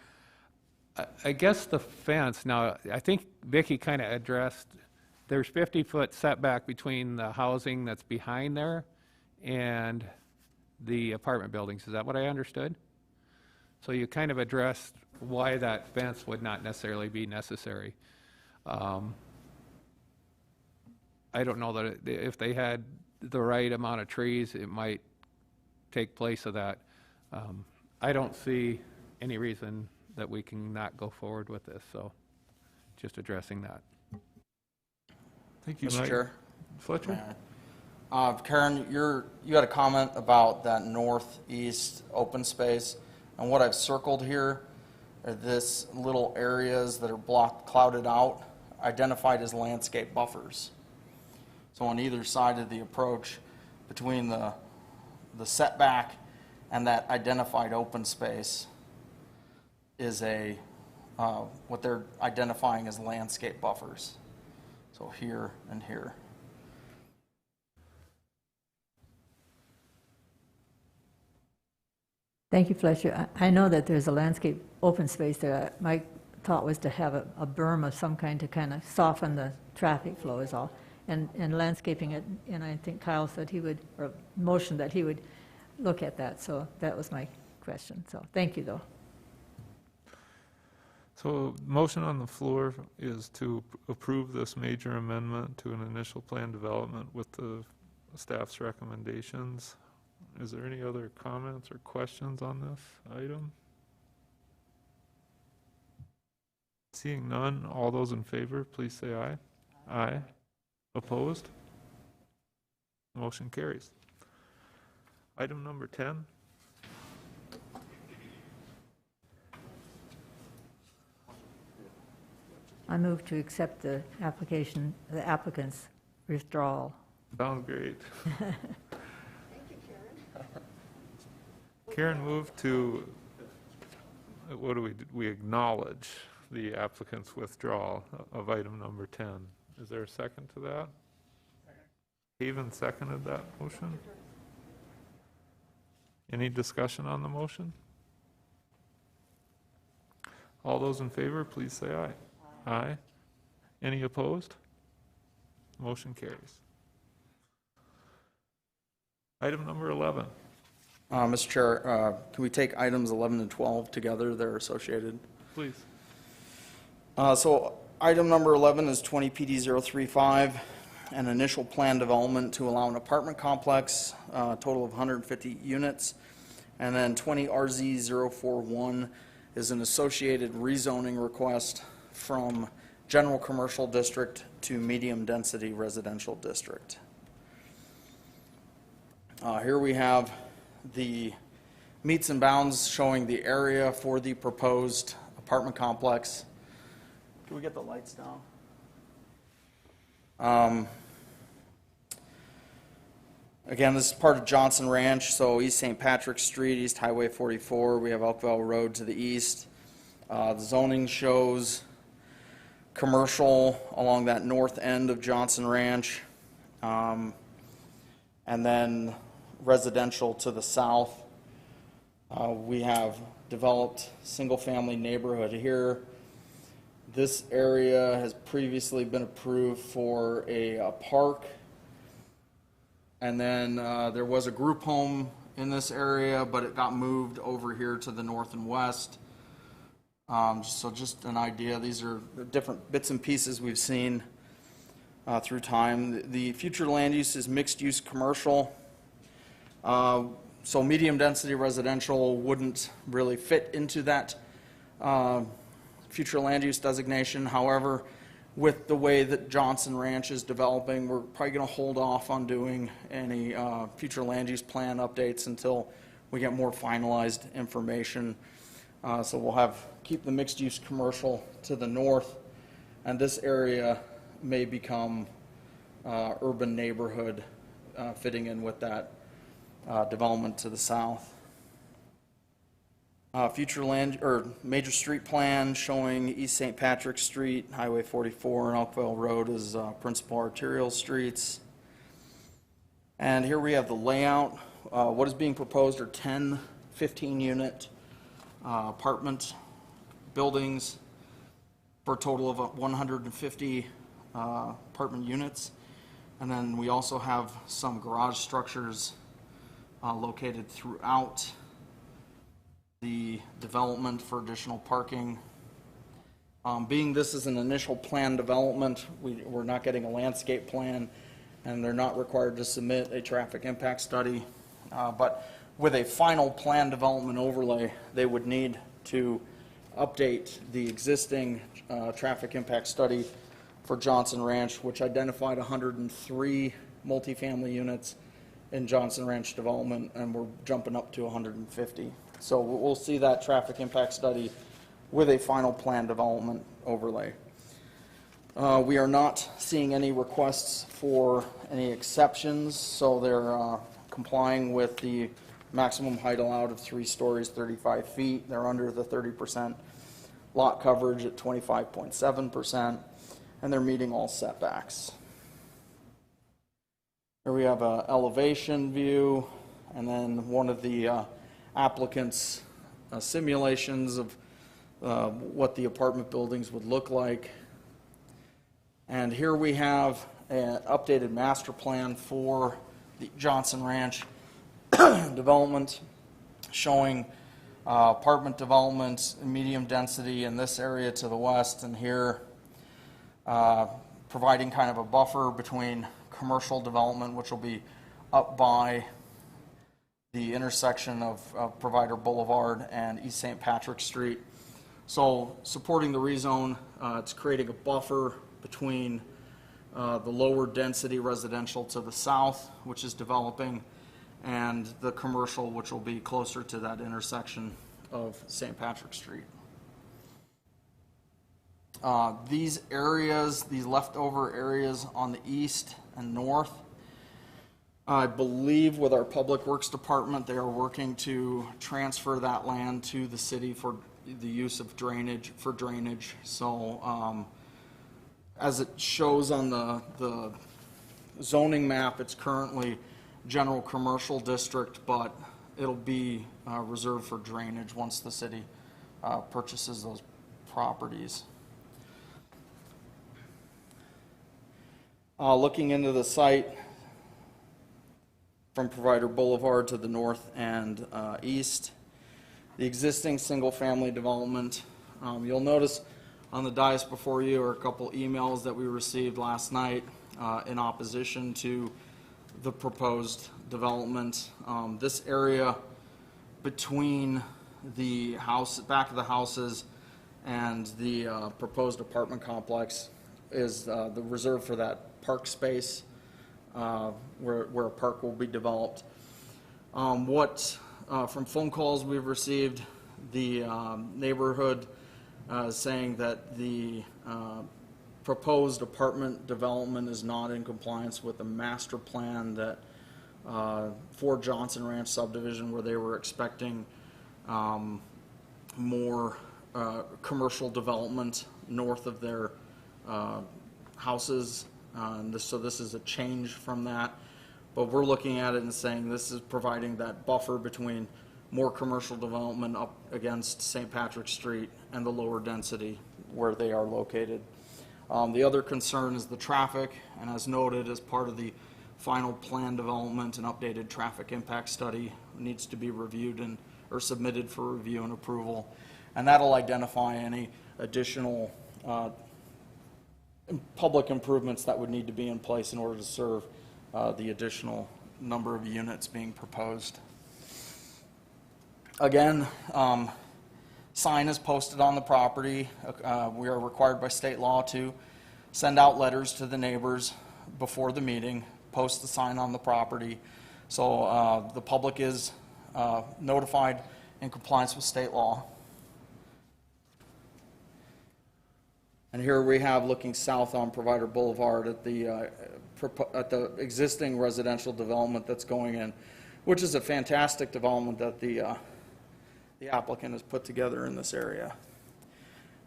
I guess the fence, now, I think Vicki kind of addressed there's 50-foot setback between the housing that's behind there and the apartment buildings. Is that what I understood? So you kind of addressed why that fence would not necessarily be necessary. I don't know that if they had the right amount of trees, it might take place of that. I don't see any reason that we can not go forward with this, so just addressing that. Thank you, Mr. Mike. Chair. Fletcher? Karen, you had a comment about that northeast open space, and what I've circled here are this little areas that are clouded out, identified as landscape buffers. So on either side of the approach, between the setback and that identified open space is what they're identifying as landscape buffers. So here and here. Thank you, Fletcher. I know that there's a landscape open space there. My thought was to have a berm of some kind to kind of soften the traffic flow is all. And landscaping it, and I think Kyle said he would, or motioned that he would look at that. So that was my question. So thank you, though. So motion on the floor is to approve this major amendment to an initial plan development with the staff's recommendations. Is there any other comments or questions on this item? Seeing none, all those in favor, please say aye. Aye. Opposed? Motion carries. Item number 10. I move to accept the applicant's withdrawal. Sounds great. Karen moved to, what do we do? We acknowledge the applicant's withdrawal of item number 10. Is there a second to that? Haven seconded that motion. Any discussion on the motion? All those in favor, please say aye. Aye. Any opposed? Motion carries. Item number 11. Mr. Chair, can we take items 11 and 12 together? They're associated. Please. So item number 11 is 20 PD 035, an initial plan development to allow an apartment complex, total of 150 units. And then 20 RZ 041 is an associated rezoning request from general commercial district to medium density residential district. Here we have the meets and bounds showing the area for the proposed apartment complex. Can we get the lights down? Again, this is part of Johnson Ranch, so East St. Patrick Street, East Highway 44. We have Elkville Road to the east. The zoning shows commercial along that north end of Johnson Ranch, and then residential to the south. We have developed single-family neighborhood here. This area has previously been approved for a park, and then there was a group home in this area, but it got moved over here to the north and west. So just an idea, these are the different bits and pieces we've seen through time. The future land use is mixed-use commercial. So medium density residential wouldn't really fit into that future land use designation. However, with the way that Johnson Ranch is developing, we're probably going to hold off on doing any future land use plan updates until we get more finalized information. So we'll keep the mixed use commercial to the north, and this area may become urban neighborhood fitting in with that development to the south. Future land or major street plan showing East St. Patrick Street, Highway 44, and Elkville Road as principal arterial streets. And here we have the layout. What is being proposed are 10 15-unit apartment buildings for a total of 150 apartment units. And then we also have some garage structures located throughout the development for additional parking. Being this is an initial plan development, we're not getting a landscape plan, and they're not required to submit a traffic impact study. But with a final plan development overlay, they would need to update the existing traffic impact study for Johnson Ranch, which identified 103 multifamily units in Johnson Ranch development, and we're jumping up to 150. So we'll see that traffic impact study with a final plan development overlay. We are not seeing any requests for any exceptions, so they're complying with the maximum height allowed of 3 stories, 35 feet. They're under the 30% lot coverage at 25.7%, and they're meeting all setbacks. Here we have an elevation view, and then one of the applicants' simulations of what the apartment buildings would look like. And here we have an updated master plan for the Johnson Ranch development, showing apartment development, medium density in this area to the west, and here providing kind of a buffer between commercial development, which will be up by the intersection of Provider Boulevard and East St. Patrick Street. So supporting the rezone, it's creating a buffer between the lower density residential to the south, which is developing, and the commercial, which will be closer to that intersection of St. Patrick Street. These areas, these leftover areas on the east and north, I believe with our Public Works Department, they are working to transfer that land to the city for the use of drainage, So as it shows on the zoning map, it's currently general commercial district, but it'll be reserved for drainage once the city purchases those properties. Looking into the site from Provider Boulevard to the north and east, the existing single-family development. You'll notice on the dais before you are a couple emails that we received last night in opposition to the proposed development. This area between the house, back of the houses, and the proposed apartment complex is the reserve for that park space where a park will be developed. From phone calls we've received, the neighborhood saying that the proposed apartment development is not in compliance with the master plan that for Johnson Ranch subdivision, where they were expecting more commercial development north of their houses. So this is a change from that. But we're looking at it and saying this is providing that buffer between more commercial development up against St. Patrick Street and the lower density where they are located. The other concern is the traffic, and as noted, as part of the final plan development and updated traffic impact study needs to be reviewed or submitted for review and approval. And that'll identify any additional public improvements that would need to be in place in order to serve the additional number of units being proposed. Again, sign is posted on the property. We are required by state law to send out letters to the neighbors before the meeting, post the sign on the property. So the public is notified in compliance with state law. And here we have, looking south on Provider Boulevard, at the existing residential development that's going in, which is a fantastic development that the applicant has put together in this area.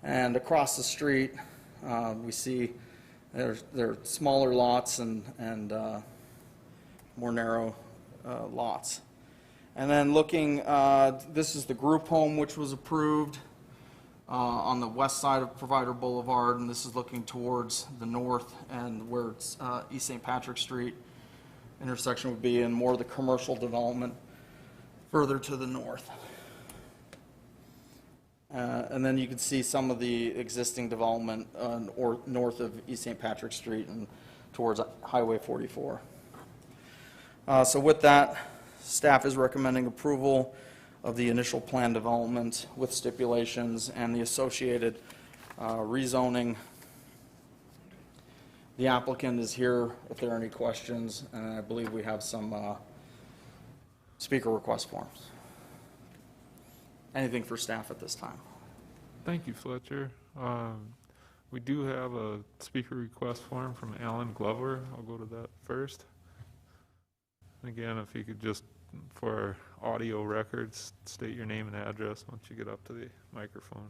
And across the street, we see there are smaller lots and more narrow lots. And then looking, this is the group home which was approved. on the west side of Provider Boulevard, and this is looking towards the north and where it's East St. Patrick Street intersection would be, and more of the commercial development further to the north. And then you can see some of the existing development or north of East St. Patrick Street and towards Highway 44. So with that, staff is recommending approval of the initial plan development with stipulations and the associated rezoning. The applicant is here if there are any questions, and I believe we have some speaker request forms. Anything for staff at this time? Thank you, Fletcher. We do have a speaker request form from Alan Glover. I'll go to that first. Again, if you could just, for our audio records, state your name and address once you get up to the microphone.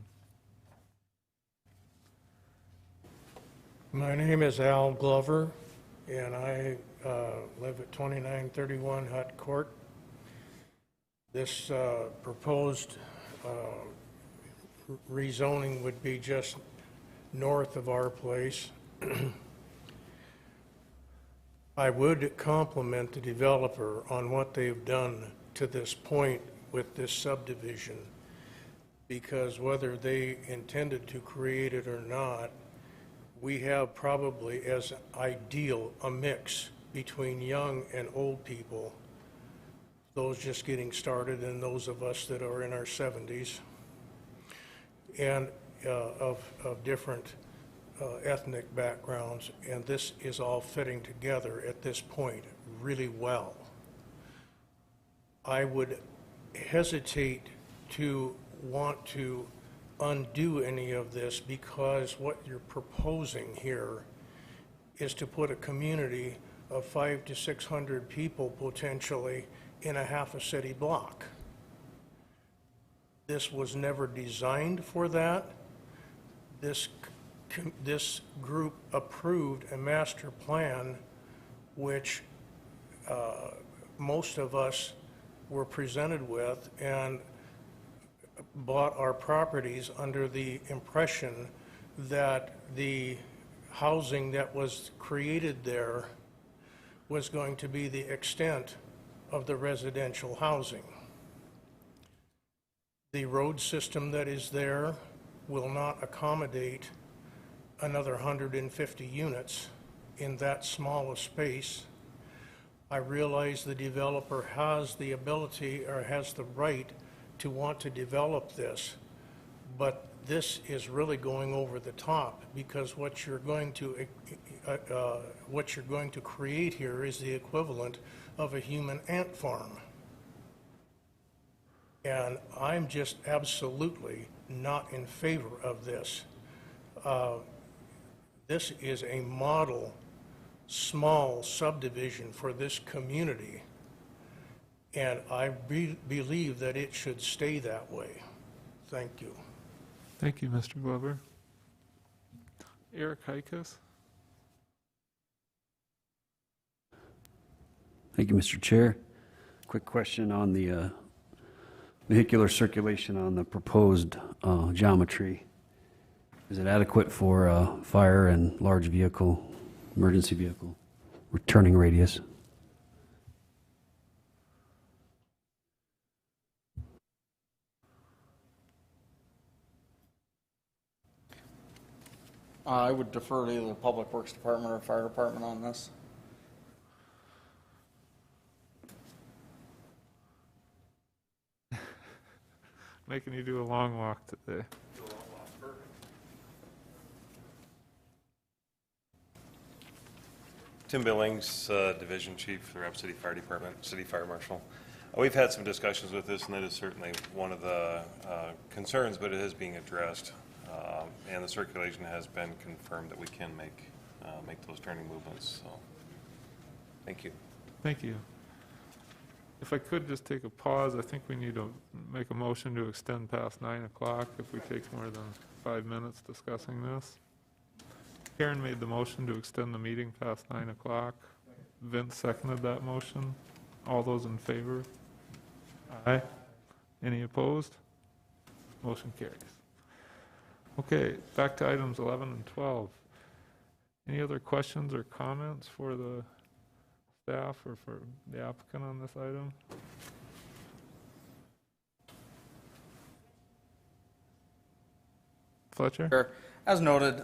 My name is Al Glover, and I live at 2931 Hut Court. This proposed rezoning would be just north of our place. I would compliment the developer on what they've done to this point with this subdivision, because whether they intended to create it or not, we have probably as ideal a mix between young and old people, those just getting started and those of us that are in our 70s, and of different ethnic backgrounds, and this is all fitting together at this point really well. I would hesitate to want to undo any of this, because what you're proposing here is to put a community of 500 to 600 people potentially in a half a city block. This was never designed for that. This group approved a master plan which most of us were presented with and bought our properties under the impression that the housing that was created there was going to be the extent of the residential housing. The road system that is there will not accommodate another 150 units in that small a space. I realize the developer has the ability or has the right to want to develop this, but this is really going over the top, because what you're going to create here is the equivalent of a human ant farm. And I'm just absolutely not in favor of this. This is a model small subdivision for this community, and I believe that it should stay that way. Thank you. Thank you, Mr. Glover. Eric Heikus. Thank you, Mr. Chair. Quick question on the vehicular circulation on the proposed geometry. Is it adequate for fire and large vehicle, emergency vehicle, returning radius? I would defer to either the Public Works Department or Fire Department on this. Making you do a long walk today. Tim Billings, Division Chief for Rapid City Fire Department, City Fire Marshal. We've had some discussions with this, and that is certainly one of the concerns, but it is being addressed. And the circulation has been confirmed that we can make those turning movements. So, thank you. Thank you. If I could just take a pause, I think we need to make a motion to extend past 9 o'clock if we take more than 5 minutes discussing this. Karen made the motion to extend the meeting past 9 o'clock. Vince seconded that motion. All those in favor? Aye. Any opposed? Motion carries. Okay, back to items 11 and 12. Any other questions or comments for the staff or for the applicant on this item? Fletcher? Sure. As noted,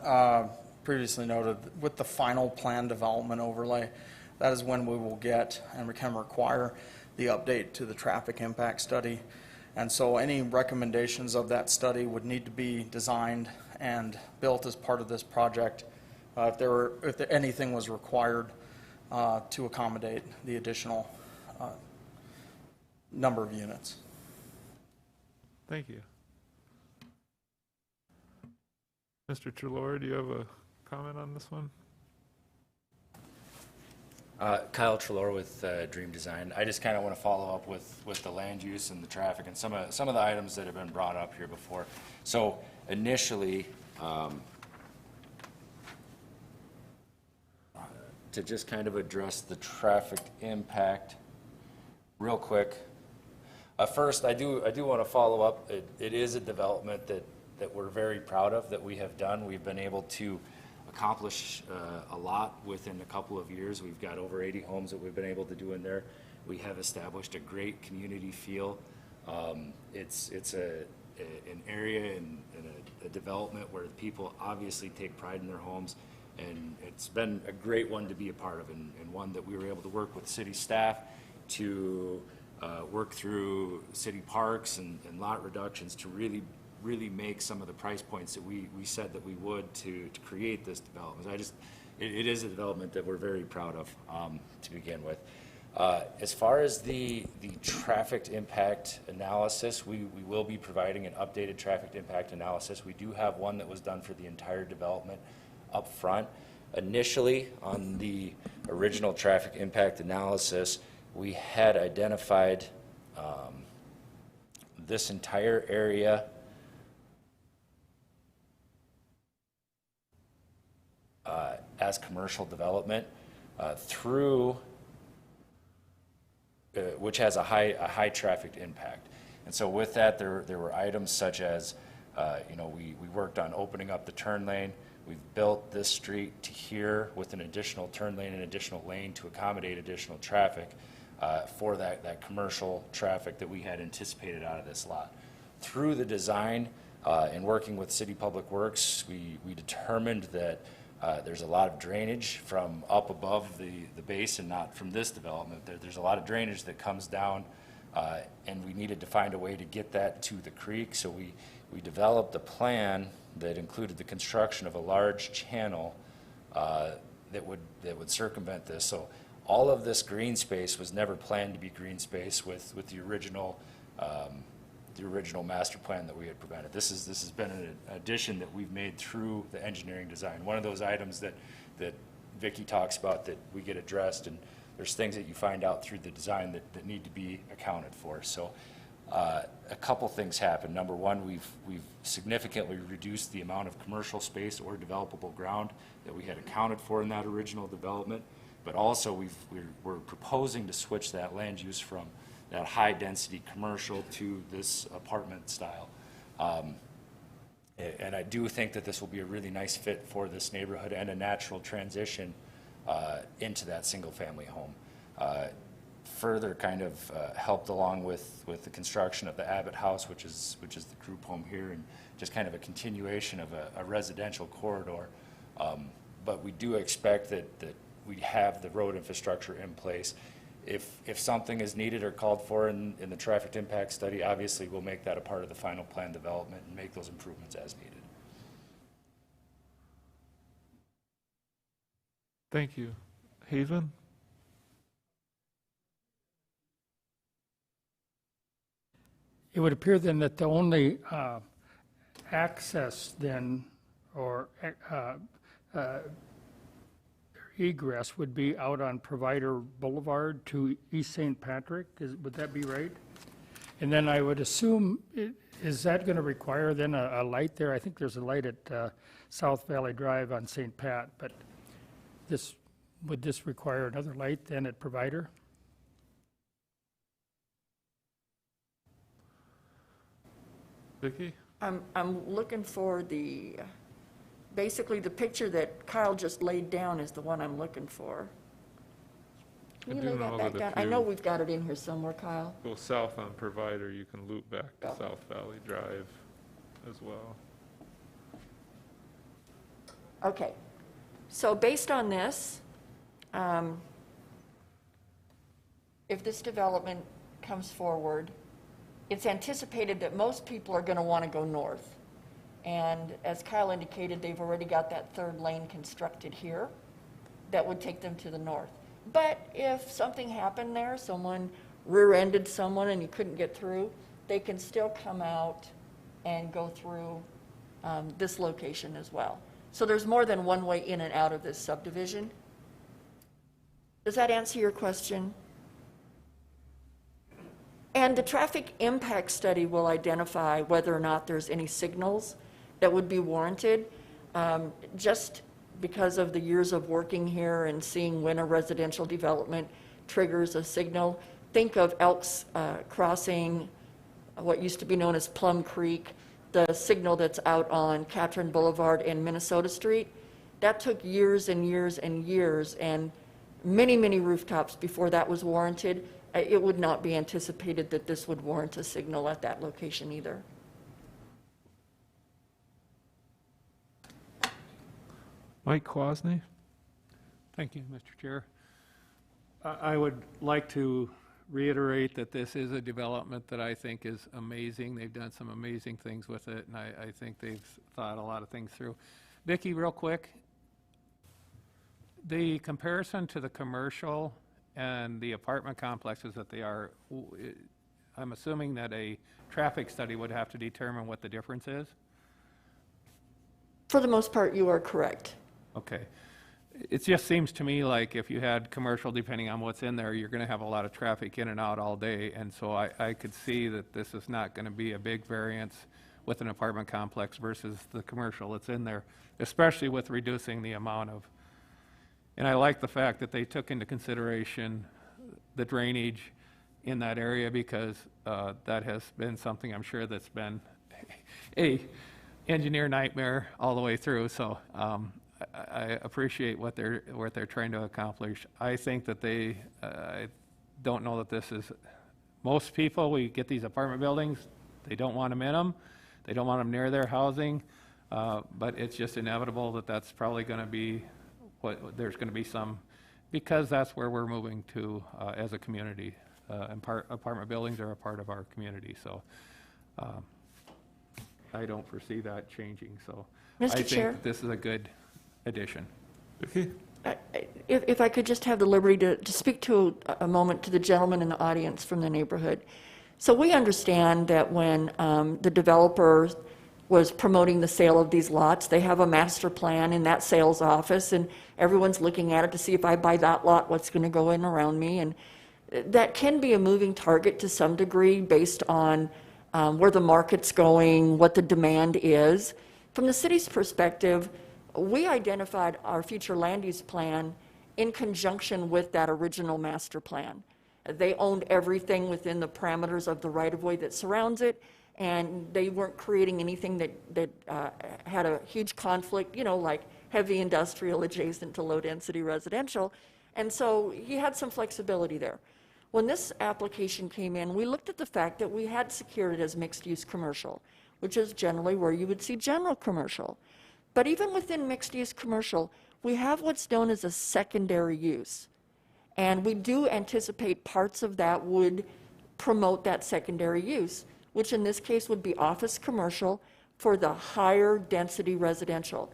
previously noted, with the final plan development overlay, that is when we will get and we can require the update to the traffic impact study. And so any recommendations of that study would need to be designed and built as part of this project if anything was required to accommodate the additional number of units. Thank you. Mr. Trelaw, do you have a comment on this one? Kyle Trelaw with Dream Design. I just kind of want to follow up with the land use and the traffic and some of the items that have been brought up here before. So initially, to just kind of address the traffic impact real quick. First, I do want to follow up. It is a development that we're very proud of, that we have done. We've been able to accomplish a lot within a couple of years. We've got over 80 homes that we've been able to do in there. We have established a great community feel. It's an area and a development where people obviously take pride in their homes, and it's been a great one to be a part of, and one that we were able to work with city staff to work through city parks and lot reductions to really make some of the price points that we said that we would to create this development. It is a development that we're very proud of to begin with. As far as the traffic impact analysis, we will be providing an updated traffic impact analysis. We do have one that was done for the entire development up front. Initially, on the original traffic impact analysis, we had identified this entire area as commercial development through which has a high traffic impact. And so with that, there were items such as we worked on opening up the turn lane. We've built this street to here with an additional turn lane and additional lane to accommodate additional traffic for that commercial traffic that we had anticipated out of this lot. Through the design and working with City Public Works, we determined that there's a lot of drainage from up above the base and not from this development. There's a lot of drainage that comes down, and we needed to find a way to get that to the creek. So we developed a plan that included the construction of a large channel that would circumvent this. So all of this green space was never planned to be green space with the original master plan that we had presented. This has been an addition that we've made through the engineering design. One of those items that Vicki talks about that we get addressed, and there's things that you find out through the design that need to be accounted for. So a couple things happen. Number one, we've significantly reduced the amount of commercial space or developable ground that we had accounted for in that original development, but also we're proposing to switch that land use from that high-density commercial to this apartment style. And I do think that this will be a really nice fit for this neighborhood and a natural transition into that single-family home. Further kind of helped along with the construction of the Abbott House, which is the group home here, and just kind of a continuation of a residential corridor. But we do expect that we have the road infrastructure in place. If something is needed or called for in the traffic impact study, obviously we'll make that a part of the final plan development and make those improvements as needed. Thank you. Haven? It would appear then that the only access then, or egress would be out on Provider Boulevard to East St. Patrick. Would that be right? And then I would assume, is that going to require then a light there? I think there's a light at South Valley Drive on St. Pat, but would this require another light then at Provider? Vicki? I'm looking for the, basically the picture that Kyle just laid down is the one I'm looking for. Can I you do lay know that back that down? if I know you we've got it in here somewhere, Kyle. go south on Provider, you can loop back to Oh. South Valley Drive as well. Okay, so based on this, if this development comes forward, it's anticipated that most people are going to want to go north. And as Kyle indicated, they've already got that third lane constructed here that would take them to the north. But if something happened there, someone rear-ended someone and you couldn't get through, they can still come out and go through this location as well. So there's more than one way in and out of this subdivision. Does that answer your question? And the traffic impact study will identify whether or not there's any signals that would be warranted. Just because of the years of working here and seeing when a residential development triggers a signal, think of Elks Crossing, what used to be known as Plum Creek, the signal that's out on Catherine Boulevard and Minnesota Street. That took years and years and years and many, many rooftops before that was warranted. It would not be anticipated that this would warrant a signal at that location either. Mike Kwasny? Thank you, Mr. Chair. I would like to reiterate that this is a development that I think is amazing. They've done some amazing things with it, and I think they've thought a lot of things through. Vicki, real quick, the comparison to the commercial and the apartment complexes that they are, I'm assuming that a traffic study would have to determine what the difference is? For the most part, you are correct. Okay. It just seems to me like if you had commercial, depending on what's in there, you're going to have a lot of traffic in and out all day. And so I could see that this is not going to be a big variance with an apartment complex versus the commercial that's in there, especially with reducing the amount of, and I like the fact that they took into consideration the drainage in that area because that has been something I'm sure that's been a engineer nightmare all the way through. So I appreciate what they're trying to accomplish. I think that I don't know that this is, most people, we get these apartment buildings, they don't want them in them, they don't want them near their housing, but it's just inevitable that that's probably going to be there's going to be some, because that's where we're moving to as a community. Apartment buildings are a part of our community, so I don't foresee that changing. So Mr. I Chair? think this is a good addition. If I could just have the liberty to speak to a moment to the gentleman in the audience from the neighborhood. So we understand that when the developer was promoting the sale of these lots, they have a master plan in that sales office, and everyone's looking at it to see if I buy that lot, what's going to go in around me. And that can be a moving target to some degree based on where the market's going, what the demand is. From the city's perspective, we identified our future land use plan in conjunction with that original master plan. They owned everything within the parameters of the right-of-way that surrounds it, and they weren't creating anything that had a huge conflict, you know, like heavy industrial adjacent to low-density residential. And so he had some flexibility there. When this application came in, we looked at the fact that we had secured it as mixed-use commercial, which is generally where you would see general commercial. But even within mixed-use commercial, we have what's known as a secondary use. And we do anticipate parts of that would promote that secondary use, which in this case would be office commercial for the higher density residential.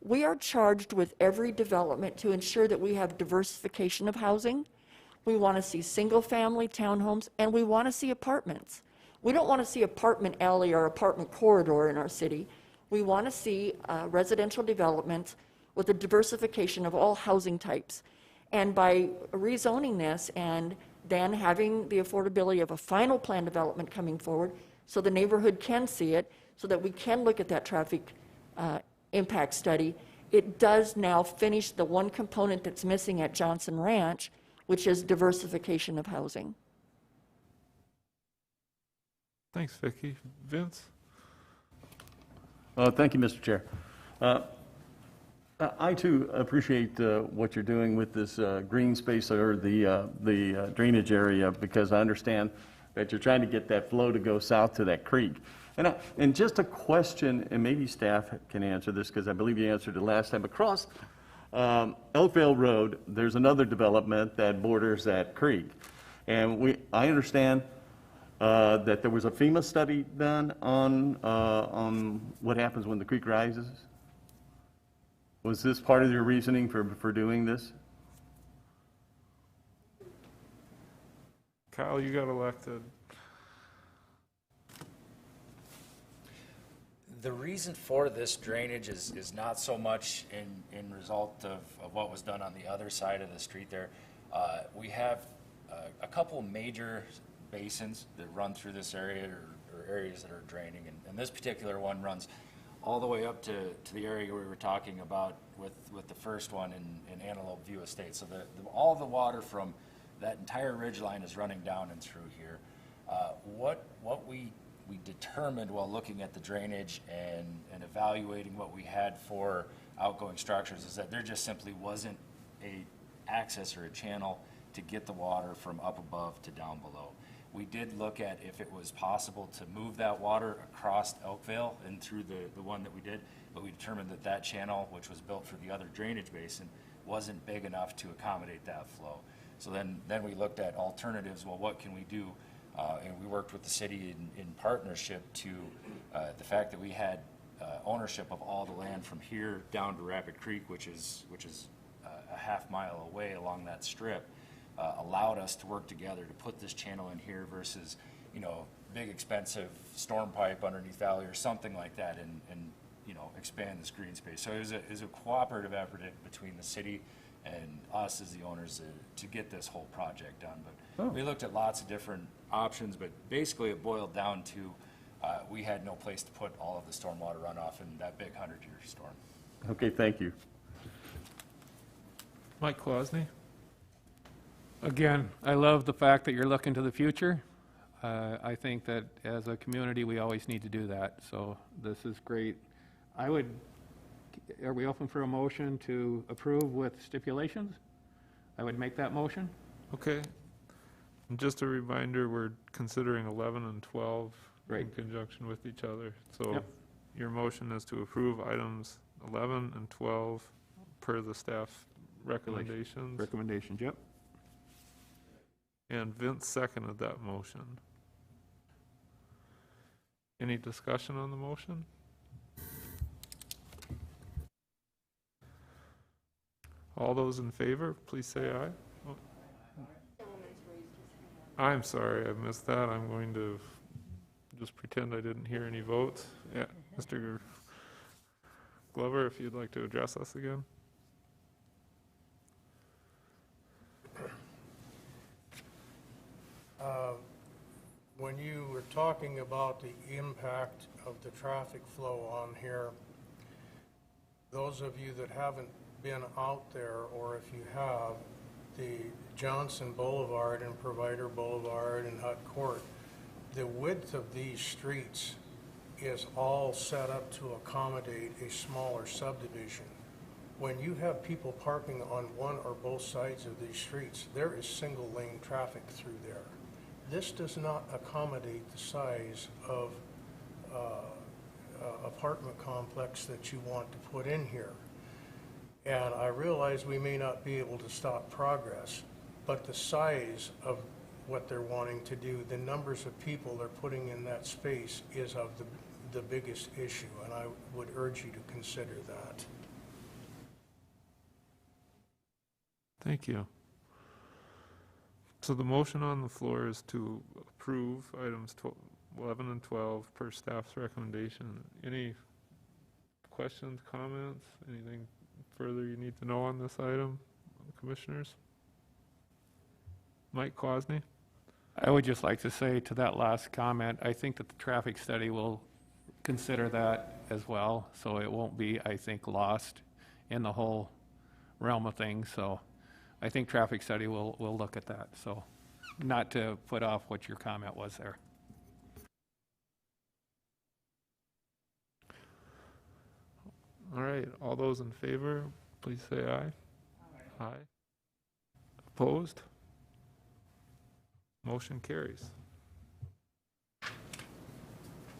We are charged with every development to ensure that we have diversification of housing. We want to see single-family townhomes, and we want to see apartments. We don't want to see apartment alley or apartment corridor in our city. We want to see residential developments with a diversification of all housing types. And by rezoning this and then having the affordability of a final plan development coming forward so the neighborhood can see it, so that we can look at that traffic impact study, it does now finish the one component that's missing at Johnson Ranch, which is diversification of housing. Thanks, Vicki. Vince? Thank you, Mr. Chair. I too appreciate what you're doing with this green space or the drainage area, because I understand that you're trying to get that flow to go south to that creek. And just a question, and maybe staff can answer this because I believe you answered it last time. Across Elkvale Road, there's another development that borders that creek. And I understand that there was a FEMA study done on what happens when the creek rises. Was this part of your reasoning for doing this? Kyle, you got elected. The reason for this drainage is not so much in result of what was done on the other side of the street there. We have a couple major basins that run through this area or areas that are draining, and this particular one runs all the way up to the area we were talking about with the first one in Antelope View Estate. So all the water from that entire ridge line is running down and through here. What we determined while looking at the drainage and evaluating what we had for outgoing structures is that there just simply wasn't a access or a channel to get the water from up above to down below. We did look at if it was possible to move that water across Elkvale and through the one that we did, but we determined that that channel, which was built for the other drainage basin, wasn't big enough to accommodate that flow. So then we looked at alternatives. Well, what can we do? And we worked with the city in partnership to the fact that we had ownership of all the land from here down to Rapid Creek, which is a half mile away along that strip, allowed us to work together to put this channel in here versus, big expensive storm pipe underneath valley or something like that, and expand this green space. So it was a cooperative effort between the city and us as the owners to get this whole project done. But we looked at lots of different options, but basically it boiled down to we had no place to put all of the stormwater runoff in that big 100-year storm. Okay, thank you. Mike Kwasny? Again, I love the fact that you're looking to the future. I think that as a community, we always need to do that. So this is great. Are we open for a motion to approve with stipulations? I would make that motion. Okay. And just a reminder, we're considering 11 and 12 Right. in conjunction with each other. So Yep. your motion is to approve items 11 and 12 per the staff recommendations. Recommendations, yep. And Vince seconded that motion. Any discussion on the motion? All those in favor, please say aye. Oh. I'm sorry, I missed that. I'm going to just pretend I didn't hear any votes. Yeah, Mr. Glover, if you'd like to address us again. When you were talking about the impact of the traffic flow on here, those of you that haven't been out there, or if you have, the Johnson Boulevard and Provider Boulevard and Hut Court, the width of these streets is all set up to accommodate a smaller subdivision. When you have people parking on one or both sides of these streets, there is single lane traffic through there. This does not accommodate the size of apartment complex that you want to put in here. And I realize we may not be able to stop progress, but the size of what they're wanting to do, the numbers of people they're putting in that space is of the biggest issue, and I would urge you to consider that. Thank you. So the motion on the floor is to approve items 11 and 12 per staff's recommendation. Any questions, comments, anything further you need to know on this item, commissioners? Mike Kwasny? I would just like to say to that last comment, I think that the traffic study will consider that as well, so it won't be, I think, lost in the whole realm of things. So I think traffic study will look at that. So not to put off what your comment was there. All right, all those in favor, please say aye. Aye. Opposed? Motion carries.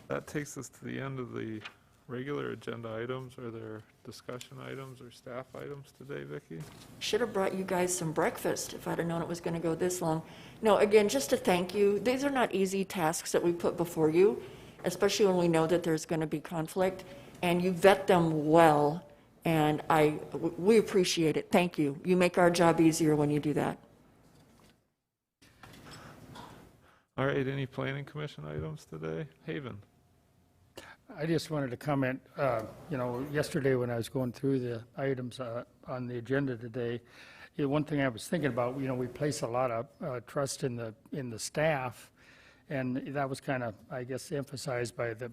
That takes us to the end of the regular agenda items. Are there discussion items or staff items today, Vicki? Should have brought you guys some breakfast if I'd have known it was going to go this long. No, again, just to thank you. These are not easy tasks that we put before you, especially when we know that there's going to be conflict, and you vet them well, and we appreciate it. Thank you. You make our job easier when you do that. All right, any planning commission items today? Haven? I just wanted to comment, yesterday when I was going through the items on the agenda today, one thing I was thinking about, we place a lot of trust in the staff, and that was kind of, I guess, emphasized by the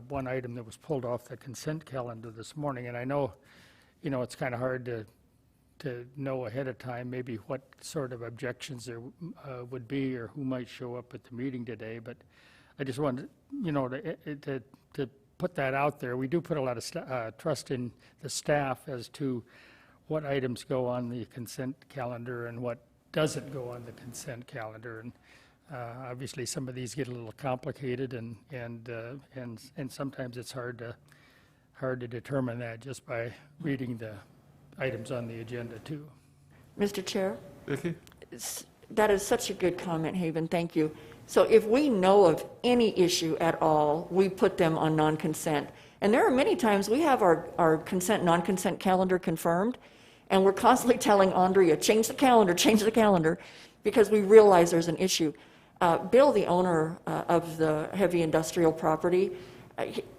one item that was pulled off the consent calendar this morning. And I know, it's kind of hard to know ahead of time maybe what sort of objections there would be or who might show up at the meeting today. But I just wanted, to put that out there. We do put a lot of trust in the staff as to what items go on the consent calendar and what doesn't go on the consent calendar. And obviously, some of these get a little complicated, and sometimes it's hard to determine that just by reading the items on the agenda too. Mr. Chair? Vicki? That is such a good comment, Haven. Thank you. So if we know of any issue at all, we put them on non-consent. And there are many times we have our consent, non-consent calendar confirmed, and we're constantly telling Andrea, change the calendar, because we realize there's an issue. Bill, the owner of the heavy industrial property,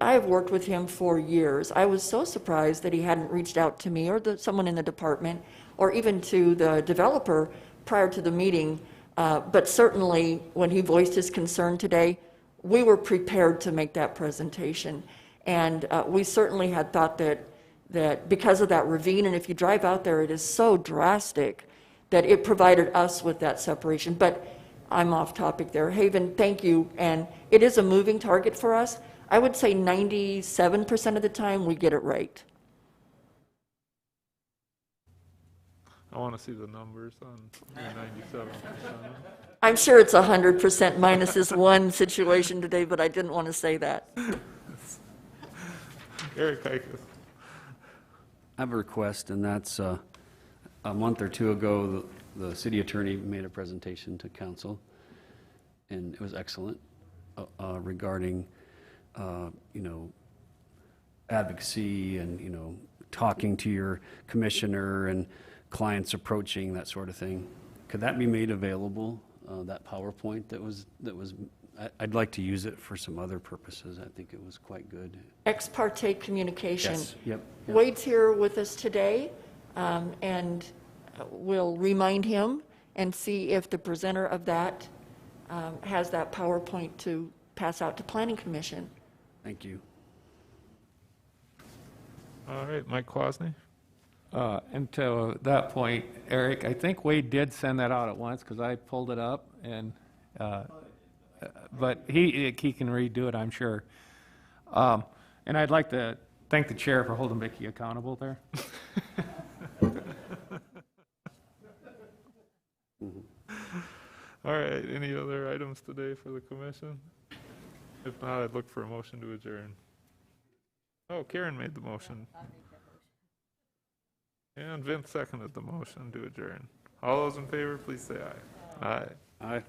I have worked with him for years. I was so surprised that he hadn't reached out to me or someone in the department or even to the developer prior to the meeting. But certainly when he voiced his concern today, we were prepared to make that presentation. And we certainly had thought that because of that ravine, and if you drive out there, it is so drastic, that it provided us with that separation. But I'm off topic there. Haven, thank you. And it is a moving target for us. I would say 97% of the time we get it right. I want to see the numbers on your 97%. I'm sure it's 100% minus this one situation today, but I didn't want to say that. Eric Hikus. I have a request, and that's a month or two ago, the city attorney made a presentation to council, and it was excellent regarding, advocacy and, talking to your commissioner and clients approaching, that sort of thing. Could that be made available, that PowerPoint that was, I'd like to use it for some other purposes. I think it was quite good. Ex parte communication. Yes, yep. Wade's here with us today, and we'll remind him and see if the presenter of that has that PowerPoint to pass out to Planning Commission. Thank you. All right, Mike Kwasny. And to that point, Eric, I think Wade did send that out at once because I pulled it up, and but he can redo it, I'm sure. And I'd like to thank the chair for holding Vicki accountable there. All right, any other items today for the commission? If not, I'd look for a motion to adjourn. Oh, Karen made the motion. And Vince seconded the motion to adjourn. All those in favor, please say aye. Aye. Aye.